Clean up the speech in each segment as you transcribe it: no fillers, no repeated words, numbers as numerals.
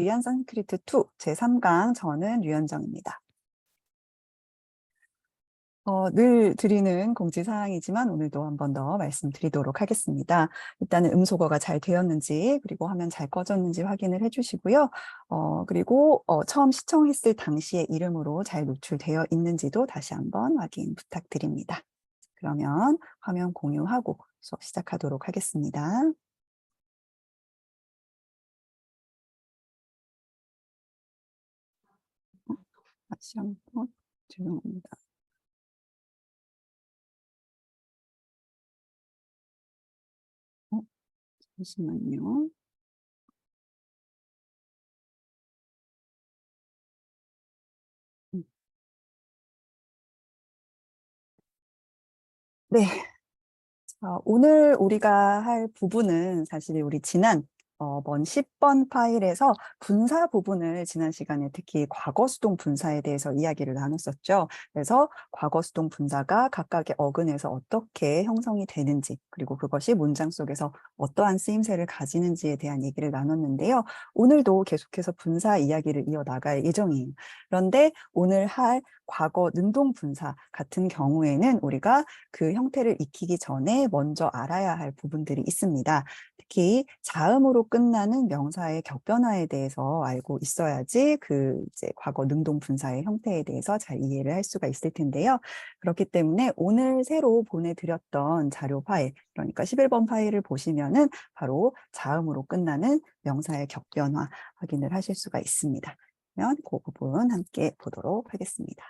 위안 산스크리트 2 제3강 저는 류현정입니다. 늘 드리는 공지사항이지만 오늘도 한 번 더 말씀드리도록 하겠습니다. 일단은 음소거가 잘 되었는지 그리고 화면 잘 꺼졌는지 확인을 해주시고요. 그리고 처음 시청했을 당시의 이름으로 잘 노출되어 있는지도 다시 한번 확인 부탁드립니다. 그러면 화면 공유하고 수업 시작하도록 하겠습니다. 다시 한번 죄송합니다. 잠시만요. 네. 오늘 우리가 할 부분은 사실 우리 지난 먼 10번 파일에서 분사 부분을 지난 시간에 특히 과거수동 분사에 대해서 이야기를 나눴었죠. 그래서 과거수동 분사가 각각의 어근에서 어떻게 형성이 되는지 그리고 그것이 문장 속에서 어떠한 쓰임새를 가지는지에 대한 얘기를 나눴는데요. 오늘도 계속해서 분사 이야기를 이어나갈 예정이에요. 그런데 오늘 할 과거 능동 분사 같은 경우에는 우리가 그 형태를 익히기 전에 먼저 알아야 할 부분들이 있습니다. 특히 자음으로 끝나는 명사의 격변화에 대해서 알고 있어야지 그 이제 과거 능동 분사의 형태에 대해서 잘 이해를 할 수가 있을 텐데요. 그렇기 때문에 오늘 새로 보내드렸던 자료 파일, 그러니까 11번 파일을 보시면은 바로 자음으로 끝나는 명사의 격변화 확인을 하실 수가 있습니다. 그러면 그 부분 함께 보도록 하겠습니다.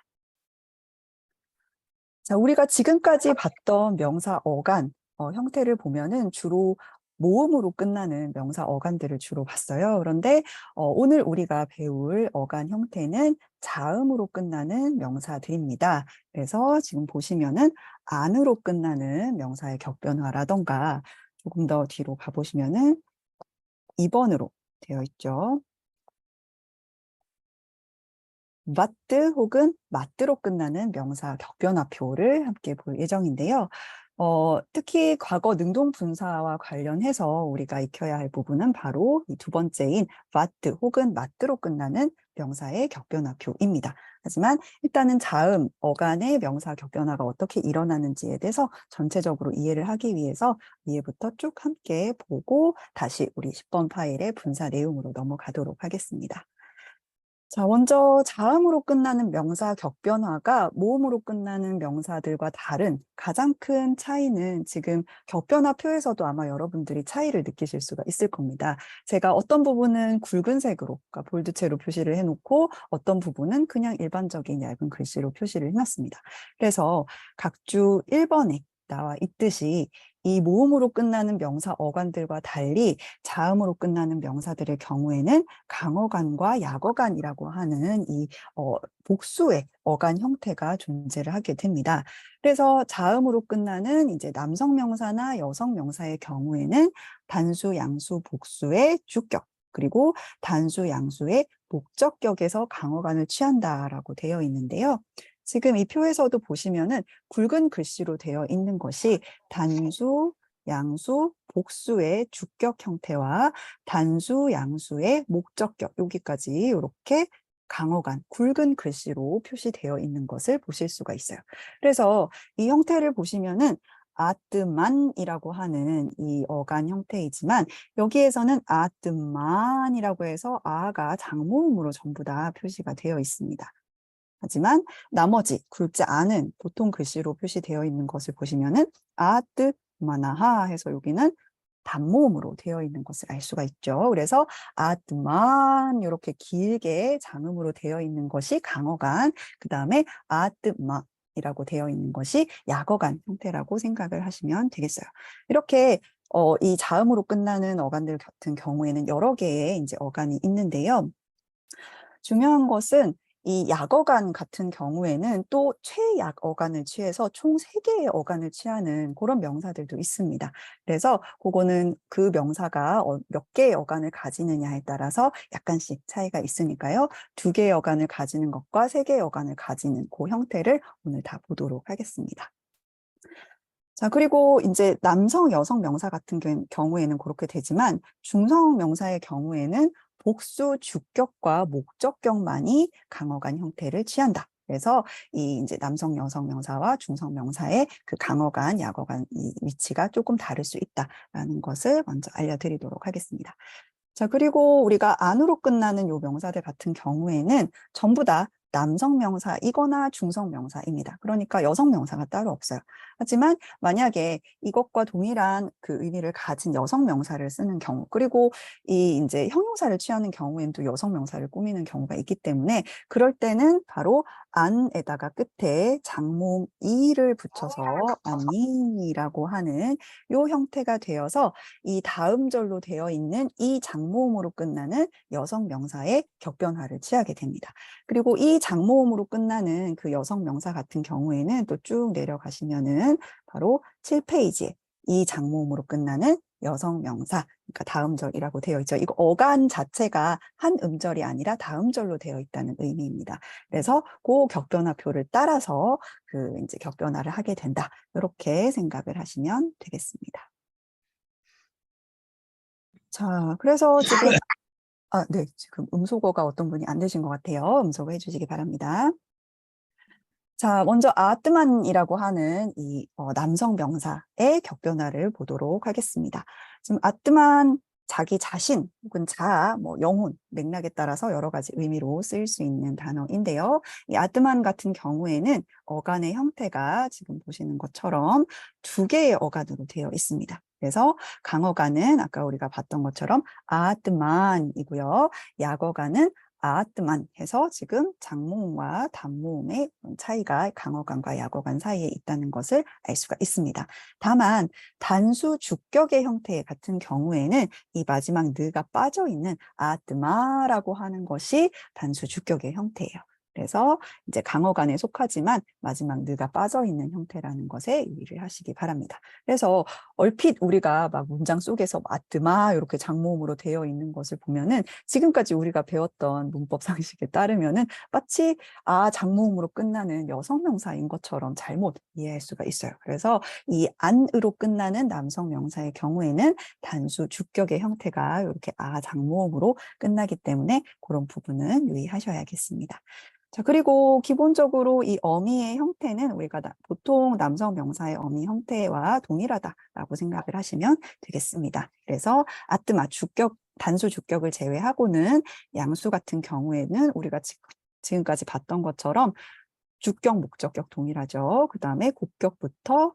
자, 우리가 지금까지 봤던 명사 어간 형태를 보면은 주로 모음으로 끝나는 명사 어간들을 주로 봤어요. 그런데 오늘 우리가 배울 어간 형태는 자음으로 끝나는 명사들입니다. 그래서 지금 보시면은 안으로 끝나는 명사의 격변화라던가 조금 더 뒤로 가보시면은 2번으로 되어 있죠. 마트 혹은 마트로 끝나는 명사 격변화표를 함께 볼 예정인데요. 특히 과거 능동 분사와 관련해서 우리가 익혀야 할 부분은 바로 이 두 번째인 마트 혹은 마트로 끝나는 명사의 격변화표입니다. 하지만 일단은 자음, 어간의 명사 격변화가 어떻게 일어나는지에 대해서 전체적으로 이해를 하기 위해서 위에부터 쭉 함께 보고 다시 우리 10번 파일의 분사 내용으로 넘어가도록 하겠습니다. 자, 먼저 자음으로 끝나는 명사 격변화가 모음으로 끝나는 명사들과 다른 가장 큰 차이는 지금 격변화 표에서도 아마 여러분들이 차이를 느끼실 수가 있을 겁니다. 제가 어떤 부분은 굵은 색으로, 그러니까 볼드체로 표시를 해놓고 어떤 부분은 그냥 일반적인 얇은 글씨로 표시를 해놨습니다. 그래서 각주 1번에 나와 있듯이 이 모음으로 끝나는 명사 어간들과 달리 자음으로 끝나는 명사들의 경우에는 강어간과 약어간이라고 하는 이 복수의 어간 형태가 존재를 하게 됩니다. 그래서 자음으로 끝나는 이제 남성 명사나 여성 명사의 경우에는 단수, 양수, 복수의 주격 그리고 단수, 양수의 목적격에서 강어간을 취한다라고 되어 있는데요. 지금 이 표에서도 보시면은 굵은 글씨로 되어 있는 것이 단수, 양수, 복수의 주격 형태와 단수, 양수의 목적격 여기까지 이렇게 강어간, 굵은 글씨로 표시되어 있는 것을 보실 수가 있어요. 그래서 이 형태를 보시면은 아뜨만이라고 하는 이 어간 형태이지만 여기에서는 아뜨만이라고 해서 아가 장모음으로 전부 다 표시가 되어 있습니다. 하지만 나머지 굵지 않은 보통 글씨로 표시되어 있는 것을 보시면은 아뜨 마나하 해서 여기는 단모음으로 되어 있는 것을 알 수가 있죠. 그래서 아뜨만 이렇게 길게 장음으로 되어 있는 것이 강어간, 그 다음에 아뜨마 이라고 되어 있는 것이 약어간 형태라고 생각을 하시면 되겠어요. 이렇게 이 자음으로 끝나는 어간들 같은 경우에는 여러 개의 이제 어간이 있는데요. 중요한 것은 이 약어간 같은 경우에는 또 최약 어간을 취해서 총 3개의 어간을 취하는 그런 명사들도 있습니다. 그래서 그거는 그 명사가 몇 개의 어간을 가지느냐에 따라서 약간씩 차이가 있으니까요. 2개의 어간을 가지는 것과 3개의 어간을 가지는 그 형태를 오늘 다 보도록 하겠습니다. 자, 그리고 이제 남성, 여성 명사 같은 경우에는 그렇게 되지만 중성 명사의 경우에는 복수 주격과 목적격만이 강어간 형태를 취한다. 그래서 이 이제 남성 여성 명사와 중성 명사의 그 강어간, 약어간 이 위치가 조금 다를 수 있다라는 것을 먼저 알려드리도록 하겠습니다. 자, 그리고 우리가 안으로 끝나는 요 명사들 같은 경우에는 전부 다 남성 명사이거나 중성 명사입니다. 그러니까 여성 명사가 따로 없어요. 하지만 만약에 이것과 동일한 그 의미를 가진 여성 명사를 쓰는 경우, 그리고 이 이제 형용사를 취하는 경우에는 또 여성 명사를 꾸미는 경우가 있기 때문에 그럴 때는 바로 안에다가 끝에 장모음 이를 붙여서 아니라고 하는 요 형태가 되어서 이 다음 절로 되어 있는 이 장모음으로 끝나는 여성 명사의 격변화를 취하게 됩니다. 그리고 이 장모음으로 끝나는 그 여성 명사 같은 경우에는 또 쭉 내려가시면은 바로 7페이지에 이 장모음으로 끝나는 여성 명사, 그러니까 다음 절이라고 되어 있죠. 이거 어간 자체가 한 음절이 아니라 다음 절로 되어 있다는 의미입니다. 그래서 그 격변화표를 따라서 그 이제 격변화를 하게 된다. 이렇게 생각을 하시면 되겠습니다. 자, 그래서 지금 네, 지금 음소거가 어떤 분이 안 되신 것 같아요. 음소거 해주시기 바랍니다. 자, 먼저 아뜨만이라고 하는 이 남성 명사의 격변화를 보도록 하겠습니다. 지금 아뜨만 자기 자신 혹은 자아, 뭐 영혼, 맥락에 따라서 여러 가지 의미로 쓰일 수 있는 단어인데요. 이 아뜨만 같은 경우에는 어간의 형태가 지금 보시는 것처럼 두 개의 어간으로 되어 있습니다. 그래서 강어간은 아까 우리가 봤던 것처럼 아뜨만이고요. 약어간은 아뜨만 해서 지금 장모음과 단모음의 차이가 강어간과 약어간 사이에 있다는 것을 알 수가 있습니다. 다만 단수 주격의 형태 같은 경우에는 이 마지막 느가 빠져 있는 아뜨마라고 하는 것이 단수 주격의 형태예요. 그래서 이제 강어간에 속하지만 마지막 느가 빠져 있는 형태라는 것에 유의를 하시기 바랍니다. 그래서 얼핏 우리가 막 문장 속에서 아뜨마 이렇게 장모음으로 되어 있는 것을 보면은 지금까지 우리가 배웠던 문법 상식에 따르면은 마치 장모음으로 끝나는 여성 명사인 것처럼 잘못 이해할 수가 있어요. 그래서 이 안으로 끝나는 남성 명사의 경우에는 단수 주격의 형태가 이렇게 장모음으로 끝나기 때문에 그런 부분은 유의하셔야겠습니다. 자, 그리고 기본적으로 이 어미의 형태는 우리가 보통 남성 명사의 어미 형태와 동일하다라고 생각을 하시면 되겠습니다. 그래서 아뜨마 주격, 단수 주격을 제외하고는 양수 같은 경우에는 우리가 지금까지 봤던 것처럼 주격, 목적격 동일하죠. 그 다음에 곡격부터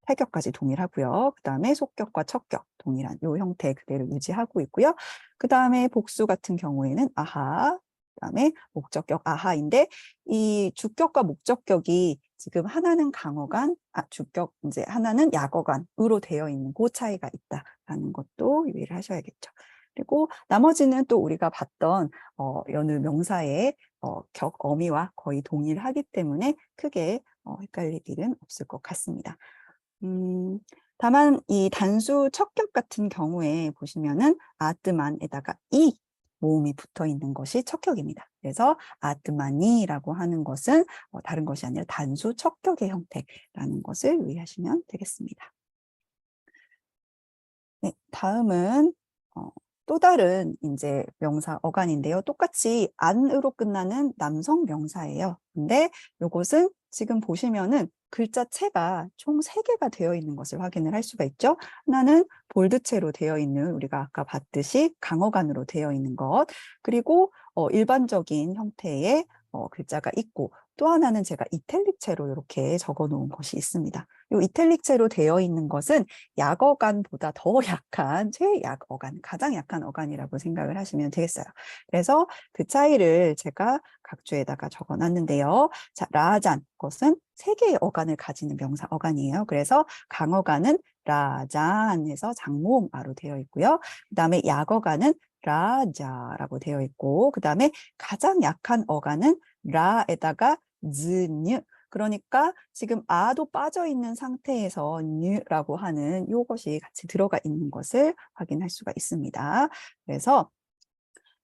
태격까지 동일하고요. 그 다음에 속격과 척격 동일한 이 형태 그대로 유지하고 있고요. 그 다음에 복수 같은 경우에는 아하, 그다음에 목적격 아하인데 이 주격과 목적격이 지금 하나는 강어간, 주격 이제 하나는 약어간으로 되어 있는 그 차이가 있다라는 것도 유의를 하셔야겠죠. 그리고 나머지는 또 우리가 봤던 여느 명사의 격 어미와 거의 동일하기 때문에 크게 헷갈릴 일은 없을 것 같습니다. 다만 이 단수 척격 같은 경우에 보시면은 아뜨만에다가 이 모음이 붙어 있는 것이 척격입니다. 그래서 아뜨마니라고 하는 것은 다른 것이 아니라 단수 척격의 형태라는 것을 유의하시면 되겠습니다. 네, 다음은 또 다른 이제 명사 어간인데요. 똑같이 안으로 끝나는 남성 명사예요. 근데 이것은 지금 보시면은 글자체가 총 3개가 되어 있는 것을 확인을 할 수가 있죠. 하나는 볼드체로 되어 있는 우리가 아까 봤듯이 강어간으로 되어 있는 것, 그리고 일반적인 형태의 글자가 있고, 또 하나는 제가 이탈릭체로 이렇게 적어 놓은 것이 있습니다. 이 이탈릭체로 되어 있는 것은 약어간보다 더 약한 최약어간, 가장 약한 어간이라고 생각을 하시면 되겠어요. 그래서 그 차이를 제가 각주에다가 적어 놨는데요. 자, 라잔, 것은 3개의 어간을 가지는 명사 어간이에요. 그래서 강어간은 라잔에서 장모음 아로 되어 있고요. 그 다음에 약어간은 라자라고 되어 있고, 그 다음에 가장 약한 어간은 라에다가 즈뉴, 그러니까 지금 아도 빠져 있는 상태에서 뉴라고 하는 이것이 같이 들어가 있는 것을 확인할 수가 있습니다. 그래서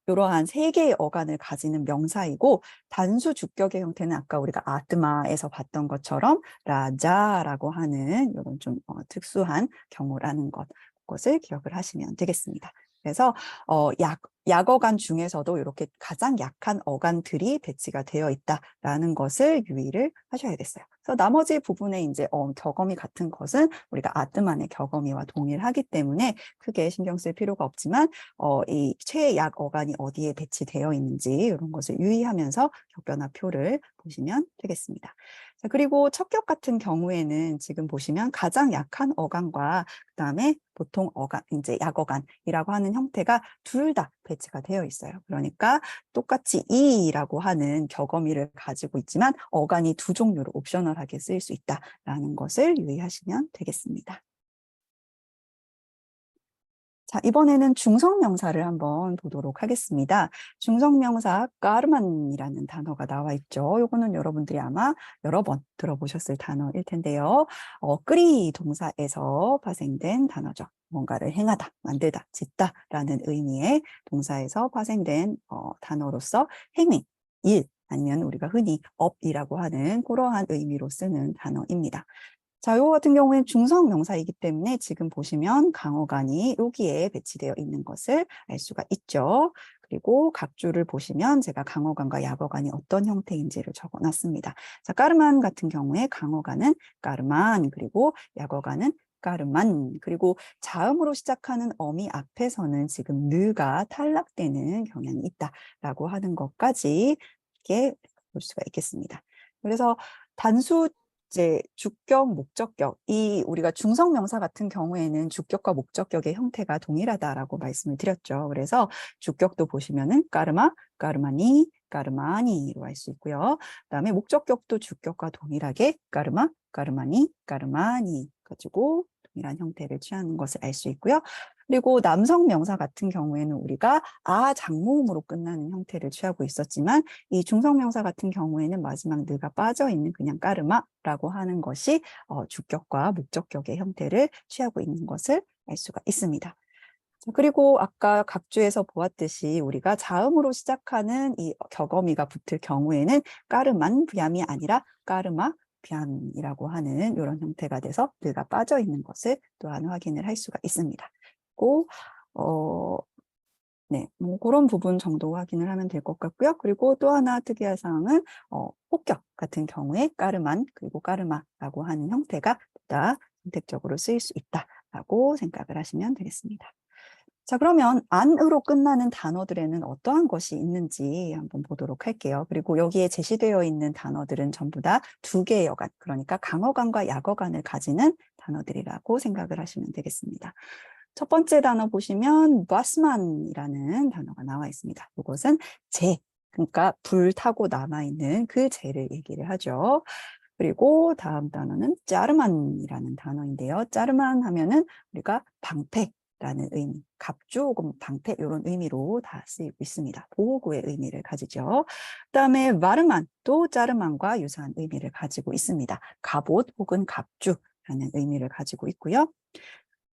이러한 3개의 어간을 가지는 명사이고 단수 주격의 형태는 아까 우리가 아뜨마에서 봤던 것처럼 라자라고 하는 이런 좀 특수한 경우라는 것을 기억을 하시면 되겠습니다. 그래서 약어간 중에서도 이렇게 가장 약한 어간들이 배치가 되어 있다라는 것을 유의를 하셔야겠어요. 그래서 나머지 부분에 이제 격어미 같은 것은 우리가 아뜨만의 격어미와 동일하기 때문에 크게 신경 쓸 필요가 없지만 이 최약 어간이 어디에 배치되어 있는지 이런 것을 유의하면서 격변화표를 보시면 되겠습니다. 자, 그리고 척격 같은 경우에는 지금 보시면 가장 약한 어간과 그다음에 보통 어간, 이제 약어간이라고 하는 형태가 둘 다 배치가 되어 있어요. 그러니까 똑같이 이라고 하는 격어미를 가지고 있지만 어간이 두 종류로 옵셔널하게 쓰일 수 있다라는 것을 유의하시면 되겠습니다. 자, 이번에는 중성명사를 한번 보도록 하겠습니다. 중성명사 까르만이라는 단어가 나와 있죠. 이거는 여러분들이 아마 여러 번 들어보셨을 단어일 텐데요. 끄리 동사에서 파생된 단어죠. 뭔가를 행하다, 만들다, 짓다라는 의미의 동사에서 파생된 단어로서 행위, 일, 아니면 우리가 흔히 업이라고 하는 그러한 의미로 쓰는 단어입니다. 자, 이거 같은 경우에는 중성 명사이기 때문에 지금 보시면 강어간이 여기에 배치되어 있는 것을 알 수가 있죠. 그리고 각주를 보시면 제가 강어간과 약어간이 어떤 형태인지를 적어놨습니다. 자, 까르만 같은 경우에 강어간은 까르만, 그리고 약어간은 까르만, 그리고 자음으로 시작하는 어미 앞에서는 지금 느가 탈락되는 경향이 있다라고 하는 것까지 이렇게 볼 수가 있겠습니다. 그래서 단수 이제 주격, 목적격, 이 우리가 중성명사 같은 경우에는 주격과 목적격의 형태가 동일하다라고 말씀을 드렸죠. 그래서 주격도 보시면은 까르마, 까르마니, 까르마니로 할 수 있고요. 그다음에 목적격도 주격과 동일하게 까르마, 까르마니, 까르마니 가지고 동일한 형태를 취하는 것을 알 수 있고요. 그리고 남성 명사 같은 경우에는 우리가 장모음으로 끝나는 형태를 취하고 있었지만 이 중성명사 같은 경우에는 마지막 느가 빠져 있는 그냥 까르마라고 하는 것이 주격과 목적격의 형태를 취하고 있는 것을 알 수가 있습니다. 그리고 아까 각주에서 보았듯이 우리가 자음으로 시작하는 이 격어미가 붙을 경우에는 까르만 부얌이 아니라 까르마 뷰암이라고 하는 이런 형태가 돼서 느가 빠져 있는 것을 또한 확인을 할 수가 있습니다. 그리고 네, 뭐 그런 부분 정도 확인을 하면 될 것 같고요. 그리고 또 하나 특이한 사항은 폭격 같은 경우에 까르만 그리고 까르마라고 하는 형태가 보다 선택적으로 쓰일 수 있다라고 생각을 하시면 되겠습니다. 자, 그러면 안으로 끝나는 단어들에는 어떠한 것이 있는지 한번 보도록 할게요. 그리고 여기에 제시되어 있는 단어들은 전부 다 두 개의 어간, 그러니까 강어간과 약어간을 가지는 단어들이라고 생각을 하시면 되겠습니다. 첫 번째 단어 보시면 바스만이라는 단어가 나와 있습니다. 이것은 재, 그러니까 불 타고 남아있는 그 재를 얘기를 하죠. 그리고 다음 단어는 짜르만이라는 단어인데요. 짜르만 하면은 우리가 방패라는 의미, 갑주 혹은 방패 이런 의미로 다 쓰이고 있습니다. 보호구의 의미를 가지죠. 그다음에 마르만 또 짜르만과 유사한 의미를 가지고 있습니다. 갑옷 혹은 갑주라는 의미를 가지고 있고요.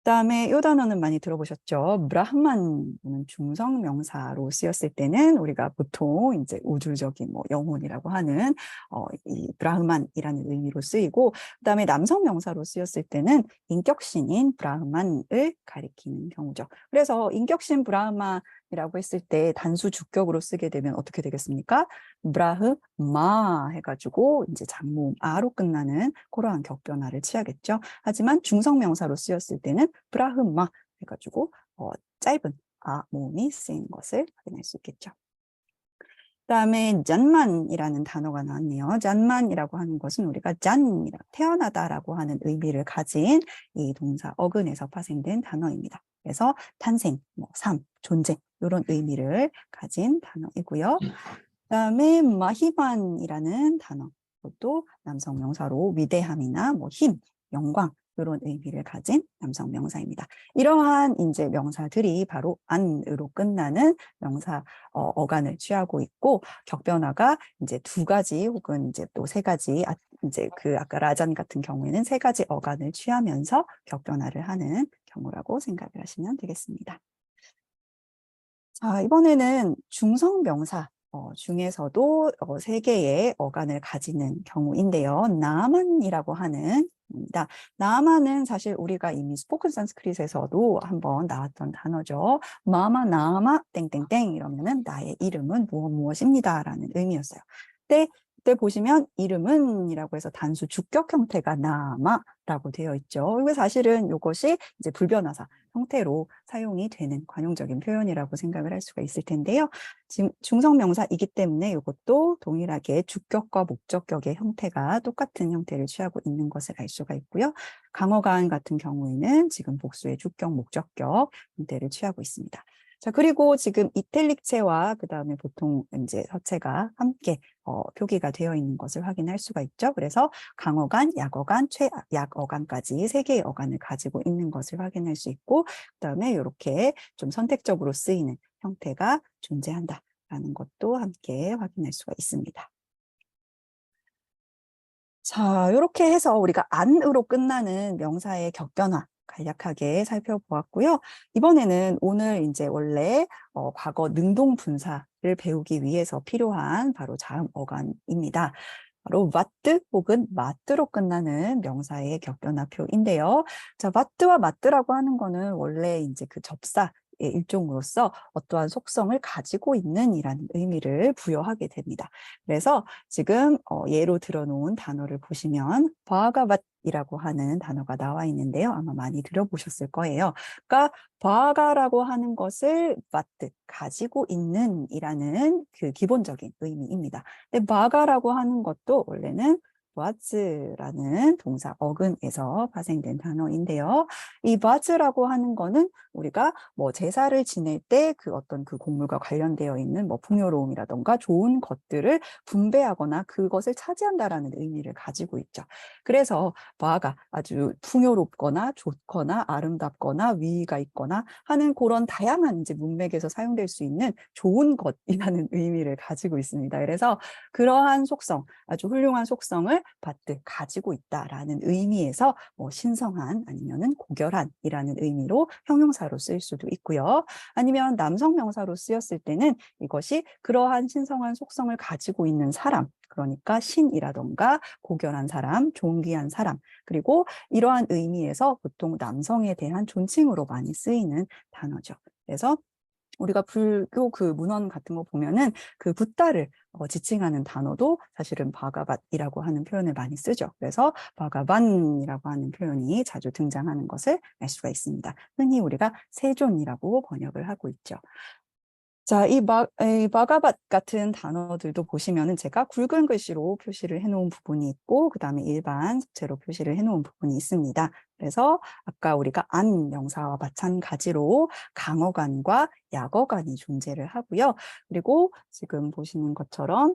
그다음에 이 단어는 많이 들어보셨죠? 브라흐만은 중성 명사로 쓰였을 때는 우리가 보통 이제 우주적인 뭐 영혼이라고 하는 이 브라흐만이라는 의미로 쓰이고, 그다음에 남성 명사로 쓰였을 때는 인격신인 브라흐만을 가리키는 경우죠. 그래서 인격신 브라흐만이라고 했을 때 단수 주격으로 쓰게 되면 어떻게 되겠습니까? 브라흐마 해가지고 이제 장모음 아로 끝나는 그러한 격변화를 취하겠죠. 하지만 중성명사로 쓰였을 때는 브라흐마 해가지고 짧은 아 모음이 쓰이는 것을 확인할 수 있겠죠. 그다음에 잔만이라는 단어가 나왔네요. 잔만이라고 하는 것은 우리가 잔이라 태어나다라고 하는 의미를 가진 이 동사 어근에서 파생된 단어입니다. 그래서 탄생, 뭐 삶, 존재 이런 의미를 가진 단어이고요. 그다음에 마히반이라는 단어, 그것도 남성 명사로 위대함이나 뭐 힘, 영광 이런 의미를 가진 남성 명사입니다. 이러한 이제 명사들이 바로 안으로 끝나는 명사 어간을 취하고 있고 격변화가 이제 두 가지 혹은 이제 또 세 가지 이제 그 아까 라잔 같은 경우에는 세 가지 어간을 취하면서 격변화를 하는 경우라고 생각을 하시면 되겠습니다. 자, 이번에는 중성 명사 중에서도 세 개의 어간을 가지는 경우인데요. 나만이라고 하는 나만은 사실 우리가 이미 스포큰 산스크릿에서도 한번 나왔던 단어죠. 마마 나마 땡땡땡 이러면은 나의 이름은 무엇입니다라는 의미였어요. 그때 보시면 이름은이라고 해서 단수 주격 형태가 나마라고 되어 있죠. 이게 사실은 이것이 이제 불변화사 형태로 사용이 되는 관용적인 표현이라고 생각을 할 수가 있을 텐데요. 지금 중성명사이기 때문에 이것도 동일하게 주격과 목적격의 형태가 똑같은 형태를 취하고 있는 것을 알 수가 있고요. 강어간 같은 경우에는 지금 복수의 주격, 목적격 형태를 취하고 있습니다. 자, 그리고 지금 이탈릭체와 그 다음에 보통 이제 서체가 함께 표기가 되어 있는 것을 확인할 수가 있죠. 그래서 강어간, 약어간, 최약어간까지 세 개의 어간을 가지고 있는 것을 확인할 수 있고, 그 다음에 이렇게 좀 선택적으로 쓰이는 형태가 존재한다라는 것도 함께 확인할 수가 있습니다. 자, 이렇게 해서 우리가 안으로 끝나는 명사의 격변화 간략하게 살펴보았고요. 이번에는 오늘 이제 원래 과거 능동 분사를 배우기 위해서 필요한 바로 자음 어간입니다. 바로 마뜨 혹은 마뜨로 끝나는 명사의 격변화표인데요. 자, 마뜨와 마뜨라고 하는 거는 원래 이제 그 접사의 일종으로서 어떠한 속성을 가지고 있는 이라는 의미를 부여하게 됩니다. 그래서 지금 예로 들어놓은 단어를 보시면 바가밭이라고 하는 단어가 나와 있는데요. 아마 많이 들어보셨을 거예요. 그러니까 바가라고 하는 것을 마뜨, 가지고 있는 이라는 그 기본적인 의미입니다. 근데 바가라고 하는 것도 원래는 바즈라는 동사 어근에서 파생된 단어인데요. 이 바즈라고 하는 거는 우리가 뭐 제사를 지낼 때 그 어떤 그 곡물과 관련되어 있는 뭐 풍요로움이라던가 좋은 것들을 분배하거나 그것을 차지한다라는 의미를 가지고 있죠. 그래서 바가 아주 풍요롭거나 좋거나 아름답거나 위위가 있거나 하는 그런 다양한 이제 문맥에서 사용될 수 있는 좋은 것이라는 의미를 가지고 있습니다. 그래서 그러한 속성, 아주 훌륭한 속성을 가지고 있다라는 의미에서 뭐 신성한 아니면은 고결한이라는 의미로 형용사로 쓰일 수도 있고요. 아니면 남성 명사로 쓰였을 때는 이것이 그러한 신성한 속성을 가지고 있는 사람, 그러니까 신이라던가 고결한 사람, 존귀한 사람, 그리고 이러한 의미에서 보통 남성에 대한 존칭으로 많이 쓰이는 단어죠. 그래서 우리가 불교 그 문헌 같은 거 보면은 그 붓다를 지칭하는 단어도 사실은 바가밭이라고 하는 표현을 많이 쓰죠. 그래서 바가반이라고 하는 표현이 자주 등장하는 것을 알 수가 있습니다. 흔히 우리가 세존이라고 번역을 하고 있죠. 자, 이 바가밭 같은 단어들도 보시면은 제가 굵은 글씨로 표시를 해놓은 부분이 있고, 그 다음에 일반 색채로 표시를 해놓은 부분이 있습니다. 그래서 아까 우리가 안 명사와 마찬가지로 강어간과 약어간이 존재를 하고요. 그리고 지금 보시는 것처럼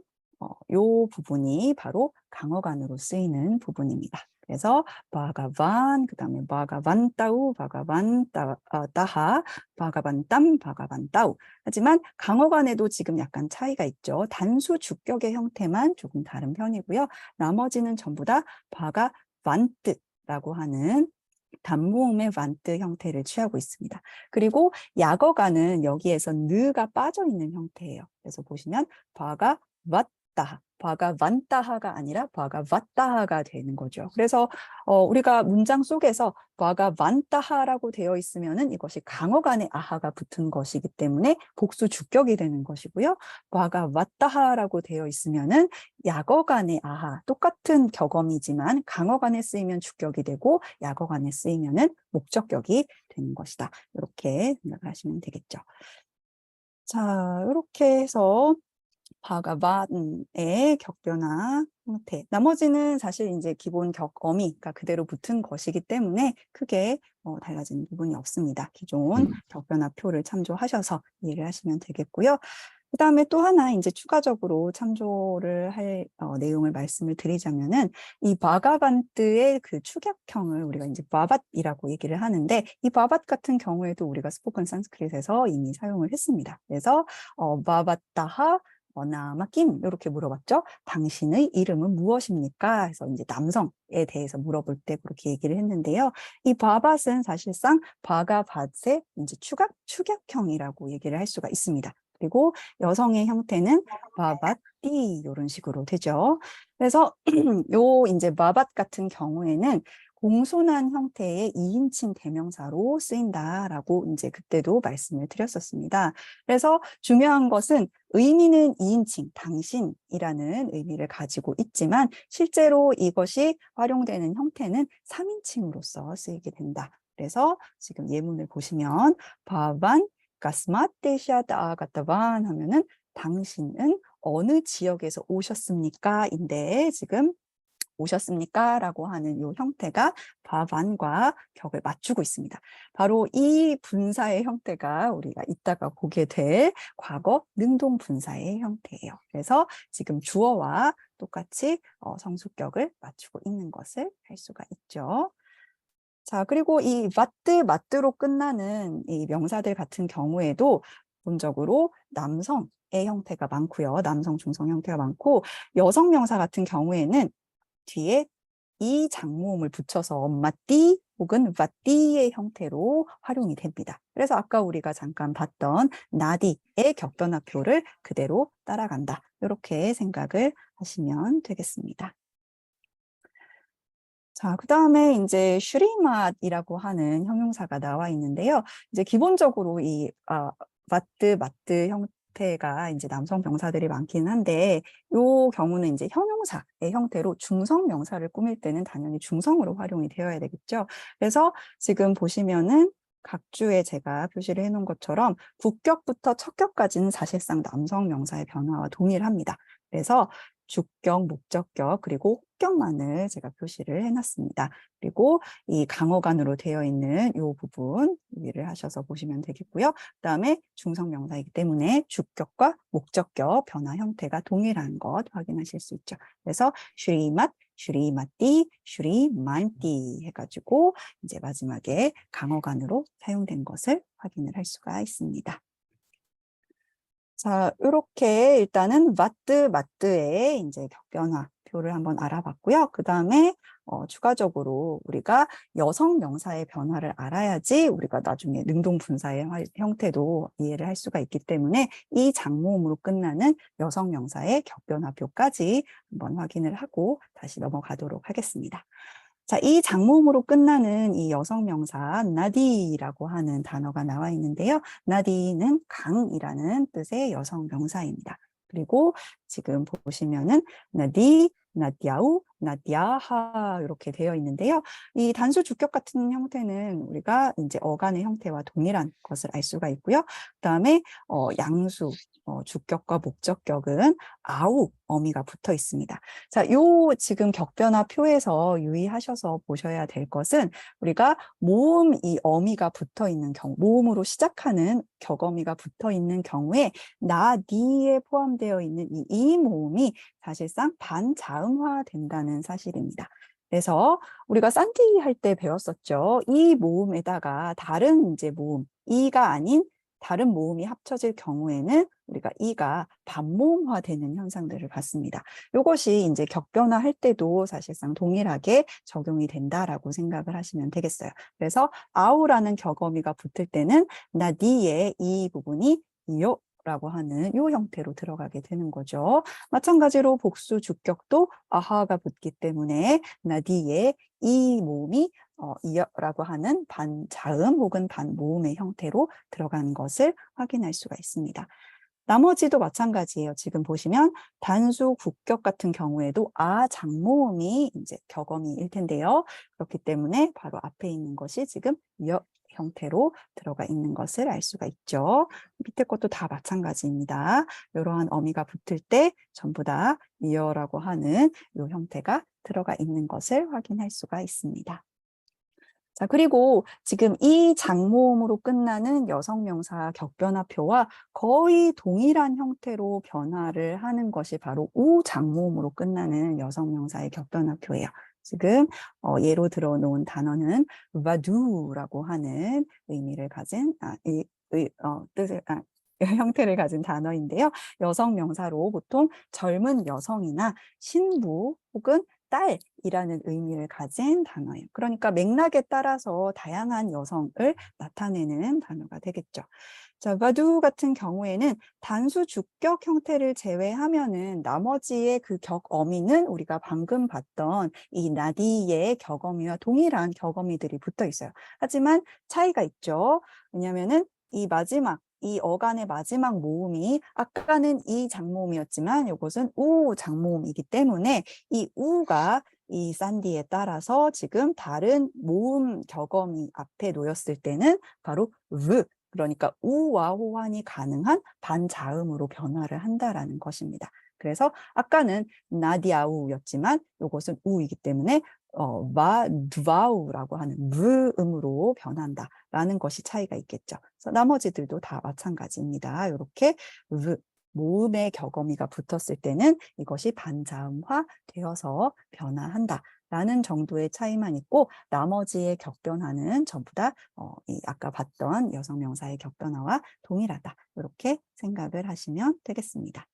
요 부분이 바로 강어간으로 쓰이는 부분입니다. 그래서 바가반, 그 다음에 바가반따우, 바가반따하, 바가반땀, 바가반따우. 하지만 강어간에도 지금 약간 차이가 있죠. 단수 주격의 형태만 조금 다른 편이고요. 나머지는 전부 다 바가반뜨라고 하는 단모음의 반뜨 형태를 취하고 있습니다. 그리고 약어간은 여기에서 느가 빠져 있는 형태예요. 그래서 보시면 바가 왓다, 바가 반따하가 아니라 바가 왓다하가 되는 거죠. 그래서 우리가 문장 속에서 바가 반따하라고 되어 있으면은 이것이 강어간의 아하가 붙은 것이기 때문에 복수 주격이 되는 것이고요. 바가 왓다하라고 되어 있으면은 약어간의 아하, 똑같은 격언이지만 강어간에 쓰이면 주격이 되고 약어간에 쓰이면은 목적격이 되는 것이다. 이렇게 생각을 하시면 되겠죠. 자, 이렇게 해서 바가반의 격변화 형태. 나머지는 사실 이제 기본 격어미, 그러니까 그대로 붙은 것이기 때문에 크게 달라지는 부분이 없습니다. 기존 격변화표를 참조하셔서 이해를 하시면 되겠고요. 그 다음에 또 하나 이제 추가적으로 참조를 할 내용을 말씀을 드리자면은 이 바가반트의 그 축약형을 우리가 이제 바밭이라고 얘기를 하는데 이 바밭 같은 경우에도 우리가 스포큰 산스크릿에서 이미 사용을 했습니다. 그래서 바밭다하 나마김 이렇게 물어봤죠. 당신의 이름은 무엇입니까? 해서 이제 남성에 대해서 물어볼 때 그렇게 얘기를 했는데요. 이 바밭은 사실상 바가밭의 이제 축약형이라고 얘기를 할 수가 있습니다. 그리고 여성의 형태는 바바띠 이런 식으로 되죠. 그래서 요 이제 바밭 같은 경우에는 공손한 형태의 2인칭 대명사로 쓰인다라고 이제 그때도 말씀을 드렸었습니다. 그래서 중요한 것은 의미는 2인칭, 당신이라는 의미를 가지고 있지만 실제로 이것이 활용되는 형태는 3인칭으로서 쓰이게 된다. 그래서 지금 예문을 보시면 바반 가스마테샤다 가타반 하면은 당신은 어느 지역에서 오셨습니까? 인데 지금 오셨습니까? 라고 하는 이 형태가 바반과 격을 맞추고 있습니다. 바로 이 분사의 형태가 우리가 이따가 보게 될 과거 능동 분사의 형태예요. 그래서 지금 주어와 똑같이 성수격을 맞추고 있는 것을 알 수가 있죠. 자, 그리고 이 마트로 끝나는 이 명사들 같은 경우에도 기본적으로 남성의 형태가 많고요. 남성, 중성 형태가 많고 여성 명사 같은 경우에는 뒤에 이 장모음을 붙여서 엄마띠 혹은 바띠의 형태로 활용이 됩니다. 그래서 아까 우리가 잠깐 봤던 나디의 격변화표를 그대로 따라간다. 이렇게 생각을 하시면 되겠습니다. 자, 그 다음에 이제 슈리맛이라고 하는 형용사가 나와 있는데요. 이제 기본적으로 이 마트 형태가 이제 남성 명사들이 많긴 한데, 요 경우는 이제 형용사의 형태로 중성 명사를 꾸밀 때는 당연히 중성으로 활용이 되어야 되겠죠. 그래서 지금 보시면은 각주에 제가 표시를 해놓은 것처럼 국격부터 척격까지는 사실상 남성 명사의 변화와 동일합니다. 그래서 주격, 목적격, 그리고 혹격만을 제가 표시를 해놨습니다. 그리고 이 강어간으로 되어 있는 이 부분 유의를 하셔서 보시면 되겠고요. 그다음에 중성명사이기 때문에 주격과 목적격 변화 형태가 동일한 것 확인하실 수 있죠. 그래서 슈리맛, 슈리마띠, 슈리만띠 해가지고 이제 마지막에 강어간으로 사용된 것을 확인을 할 수가 있습니다. 자, 이렇게 일단은 마트의 이제 격변화표를 한번 알아봤고요. 그 다음에 추가적으로 우리가 여성 명사의 변화를 알아야지 우리가 나중에 능동 분사의 형태도 이해를 할 수가 있기 때문에 이 장모음으로 끝나는 여성 명사의 격변화표까지 한번 확인을 하고 다시 넘어가도록 하겠습니다. 자, 이 장모음으로 끝나는 이 여성 명사 나디라고 하는 단어가 나와 있는데요. 나디는 강이라는 뜻의 여성 명사입니다. 그리고 지금 보시면은 나디, 나디아우, 나디아하 이렇게 되어 있는데요. 이 단수 주격 같은 형태는 우리가 이제 어간의 형태와 동일한 것을 알 수가 있고요. 그다음에 양수 주격과 목적격은 아우 어미가 붙어 있습니다. 자, 요 지금 격변화 표에서 유의하셔서 보셔야 될 것은 우리가 모음 이 어미가 붙어 있는 경우, 모음으로 시작하는 격어미가 붙어 있는 경우에 나, 니에 포함되어 있는 이 모음이 사실상 반자음화 된다는 사실입니다. 그래서 우리가 싼티 할 때 배웠었죠. 이 모음에다가 다른 이제 모음, 이가 아닌 다른 모음이 합쳐질 경우에는 우리가 이가 반모음화 되는 현상들을 봤습니다. 이것이 이제 격변화 할 때도 사실상 동일하게 적용이 된다라고 생각을 하시면 되겠어요. 그래서 아우라는 격어미가 붙을 때는 나, 니의 이 부분이 요 라고 하는 요 형태로 들어가게 되는 거죠. 마찬가지로 복수 주격도 아하가 붙기 때문에 나, 니의 이 모음이 이어라고 하는 반자음 혹은 반모음의 형태로 들어가는 것을 확인할 수가 있습니다. 나머지도 마찬가지예요. 지금 보시면 단수 국격 같은 경우에도 장모음이 이제 격어미일 텐데요. 그렇기 때문에 바로 앞에 있는 것이 지금 이어 형태로 들어가 있는 것을 알 수가 있죠. 밑에 것도 다 마찬가지입니다. 이러한 어미가 붙을 때 전부 다 이어라고 하는 이 형태가 들어가 있는 것을 확인할 수가 있습니다. 자, 그리고 지금 이 장모음으로 끝나는 여성명사 격변화표와 거의 동일한 형태로 변화를 하는 것이 바로 우장모음으로 끝나는 여성명사의 격변화표예요. 지금 예로 들어놓은 단어는 바두라고 하는 의미를 가진 뜻을 형태를 가진 단어인데요. 여성 명사로 보통 젊은 여성이나 신부 혹은 딸이라는 의미를 가진 단어예요. 그러니까 맥락에 따라서 다양한 여성을 나타내는 단어가 되겠죠. 자, 바두 같은 경우에는 단수 주격 형태를 제외하면은 나머지의 그 격어미는 우리가 방금 봤던 이 나디의 격어미와 동일한 격어미들이 붙어 있어요. 하지만 차이가 있죠. 왜냐면은 이 어간의 마지막 모음이 아까는 이 장모음이었지만 이것은 우 장모음이기 때문에 이 우가 이 산디에 따라서 지금 다른 모음 격어미 앞에 놓였을 때는 바로 르, 그러니까 우와 호환이 가능한 반자음으로 변화를 한다라는 것입니다. 그래서 아까는 나디아우였지만 이것은 우이기 때문에 두바우라고 하는 무음으로 변한다라는 것이 차이가 있겠죠. 그래서 나머지들도 다 마찬가지입니다. 이렇게 모음의 격어미가 붙었을 때는 이것이 반자음화 되어서 변화한다. 라는 정도의 차이만 있고 나머지의 격변화는 전부 다 아까 봤던 여성 명사의 격변화와 동일하다. 이렇게 생각을 하시면 되겠습니다.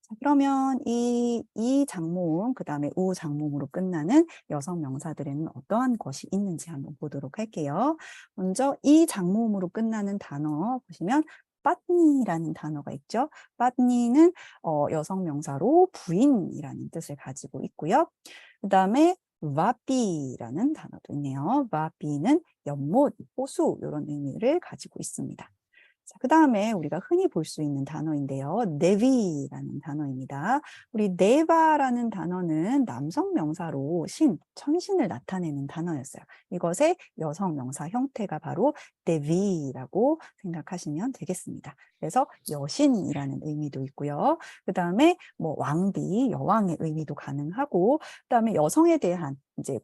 자, 그러면 이 장모음, 그 다음에 우 장모음으로 끝나는 여성 명사들에는 어떠한 것이 있는지 한번 보도록 할게요. 먼저 이 장모음으로 끝나는 단어 보시면 빠트니라는 단어가 있죠. 빠트니는 여성 명사로 부인이라는 뜻을 가지고 있고요. 그 다음에 와비라는 단어도 있네요. 와비는 연못, 호수 이런 의미를 가지고 있습니다. 자, 그 다음에 우리가 흔히 볼 수 있는 단어인데요. 네비라는 단어입니다. 우리 네바라는 단어는 남성 명사로 천신을 나타내는 단어였어요. 이것의 여성 명사 형태가 바로 데비라고 생각하시면 되겠습니다. 그래서 여신이라는 의미도 있고요. 그 다음에 뭐 왕비, 여왕의 의미도 가능하고, 그 다음에 여성에 대한 이제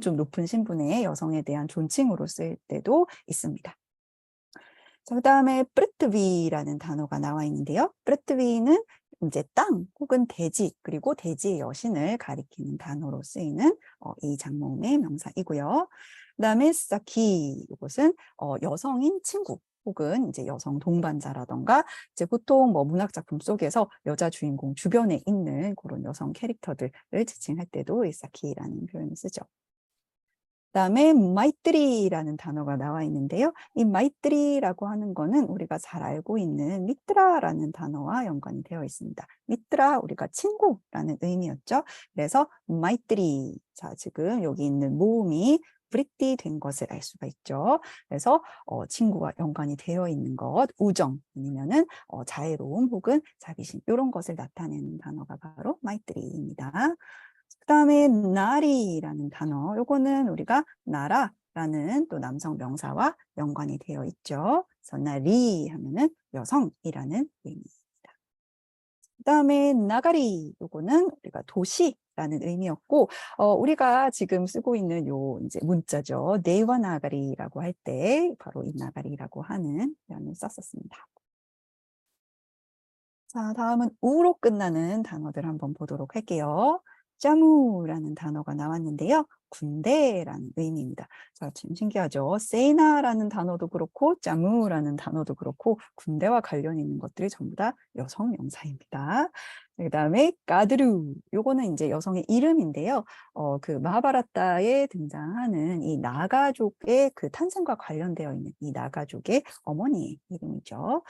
좀 높은 신분의 여성에 대한 존칭으로 쓸 때도 있습니다. 자, 그 다음에 프르트비라는 단어가 나와 있는데요. 프르트비는 이제 땅 혹은 대지 그리고 대지의 여신을 가리키는 단어로 쓰이는 이 장모음의 명사이고요. 그 다음에 사키 이것은 여성인 친구 혹은 이제 여성 동반자라던가 이제 보통 뭐 문학 작품 속에서 여자 주인공 주변에 있는 그런 여성 캐릭터들을 지칭할 때도 이 사키라는 표현을 쓰죠. 그다음에 마이트리라는 단어가 나와 있는데요. 이 마이트리라고 하는 거는 우리가 잘 알고 있는 미트라라는 단어와 연관이 되어 있습니다. 미트라 우리가 친구라는 의미였죠. 그래서 마이트리 자 지금 여기 있는 모음이 브리띠 된 것을 알 수가 있죠. 그래서 친구와 연관이 되어 있는 것, 우정 아니면은 자애로움 혹은 자비심 이런 것을 나타내는 단어가 바로 마이트리입니다. 그 다음에 나리라는 단어, 요거는 우리가 나라라는 또 남성 명사와 연관이 되어 있죠. 그래서 나리 하면은 여성이라는 의미입니다. 그 다음에 나가리, 요거는 우리가 도시라는 의미였고, 우리가 지금 쓰고 있는 요 이제 문자죠. 네와 나가리라고 할 때 바로 이 나가리라고 하는 표현을 썼었습니다. 자, 다음은 우로 끝나는 단어들 한번 보도록 할게요. 짜무라는 단어가 나왔는데요. 군대라는 의미입니다. 자, 지금 신기하죠? 세이나라는 단어도 그렇고 짜무라는 단어도 그렇고 군대와 관련 있는 것들이 전부 다 여성 명사입니다. 그 다음에 까드루, 요거는 이제 여성의 이름인데요. 그 마하바라타에 등장하는 이 나가족의 그 탄생과 관련되어 있는 이 나가족의 어머니의 이름이죠.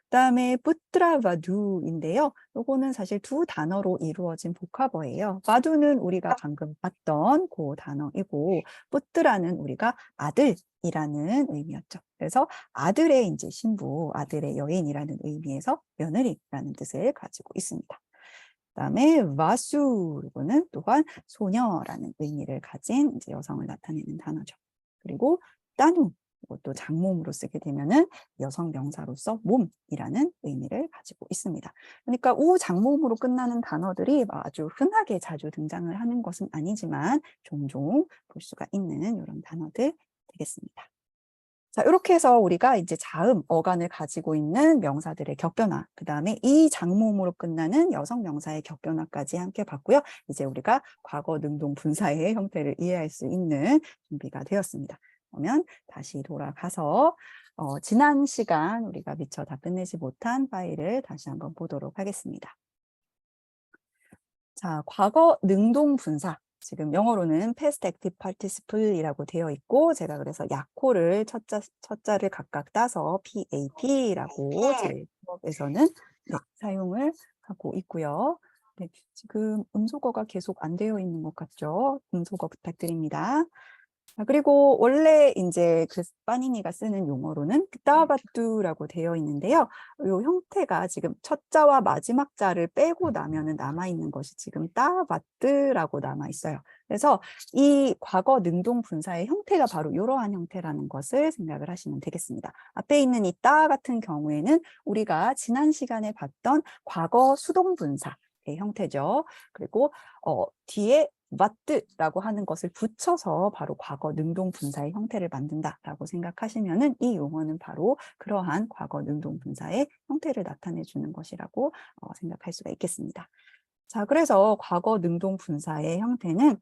그다음에 뿌트라바두인데요. 요거는 사실 두 단어로 이루어진 복합어예요. 바두는 우리가 방금 봤던 그 단어이고 뿌트라는 우리가 아들이라는 의미였죠. 그래서 아들의 이제 신부, 아들의 여인이라는 의미에서 며느리라는 뜻을 가지고 있습니다. 그다음에 와수 이거는 또한 소녀라는 의미를 가진 이제 여성을 나타내는 단어죠. 그리고 따누 이것도 장몸으로 쓰게 되면은 여성 명사로서 몸이라는 의미를 가지고 있습니다. 그러니까 우 장몸으로 끝나는 단어들이 아주 흔하게 자주 등장을 하는 것은 아니지만 종종 볼 수가 있는 이런 단어들 되겠습니다. 자, 이렇게 해서 우리가 이제 자음, 어간을 가지고 있는 명사들의 격변화, 그 다음에 이 장모음으로 끝나는 여성 명사의 격변화까지 함께 봤고요. 이제 우리가 과거 능동 분사의 형태를 이해할 수 있는 준비가 되었습니다. 그러면 다시 돌아가서 지난 시간 우리가 미처 다 끝내지 못한 파일을 다시 한번 보도록 하겠습니다. 자, 과거 능동 분사. 지금 영어로는 past active participle이라고 되어 있고 제가 그래서 약호를 첫자를 각각 따서 PAP라고 제 수업에서는 네, 사용을 하고 있고요. 네, 지금 음소거가 계속 안 되어 있는 것 같죠? 음소거 부탁드립니다. 그리고 원래 이제 그 빠니니가 쓰는 용어로는 따바뚜라고 되어 있는데요. 이 형태가 지금 첫 자와 마지막 자를 빼고 나면은 남아있는 것이 지금 따바뜨라고 남아있어요. 그래서 이 과거 능동 분사의 형태가 바로 이러한 형태라는 것을 생각을 하시면 되겠습니다. 앞에 있는 이 따 같은 경우에는 우리가 지난 시간에 봤던 과거 수동 분사의 형태죠. 그리고 뒤에 와트라고 하는 것을 붙여서 바로 과거 능동 분사의 형태를 만든다라고 생각하시면은 이 용어는 바로 그러한 과거 능동 분사의 형태를 나타내 주는 것이라고 생각할 수가 있겠습니다. 자, 그래서 과거 능동 분사의 형태는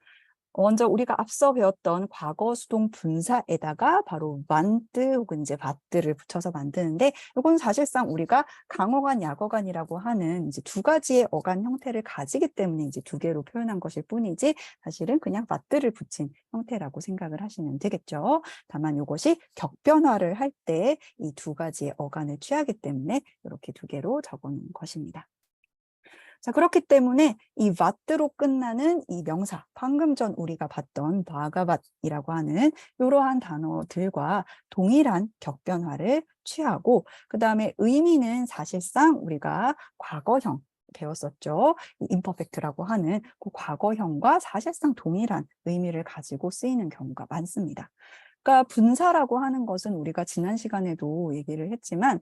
먼저 우리가 앞서 배웠던 과거 수동 분사에다가 바로 만드 혹은 이제 바트를 붙여서 만드는데 이건 사실상 우리가 강어간, 약어간이라고 하는 이제 두 가지의 어간 형태를 가지기 때문에 이제 두 개로 표현한 것일 뿐이지 사실은 그냥 바트를 붙인 형태라고 생각을 하시면 되겠죠. 다만 이것이 격변화를 할 때 이 두 가지의 어간을 취하기 때문에 이렇게 두 개로 적어 놓은 것입니다. 자, 그렇기 때문에 이 vat로 끝나는 이 명사, 방금 전 우리가 봤던 바가밭이라고 하는 이러한 단어들과 동일한 격변화를 취하고 그 다음에 의미는 사실상 우리가 과거형 배웠었죠. imperfect라고 하는 그 과거형과 사실상 동일한 의미를 가지고 쓰이는 경우가 많습니다. 그러니까 분사라고 하는 것은 우리가 지난 시간에도 얘기를 했지만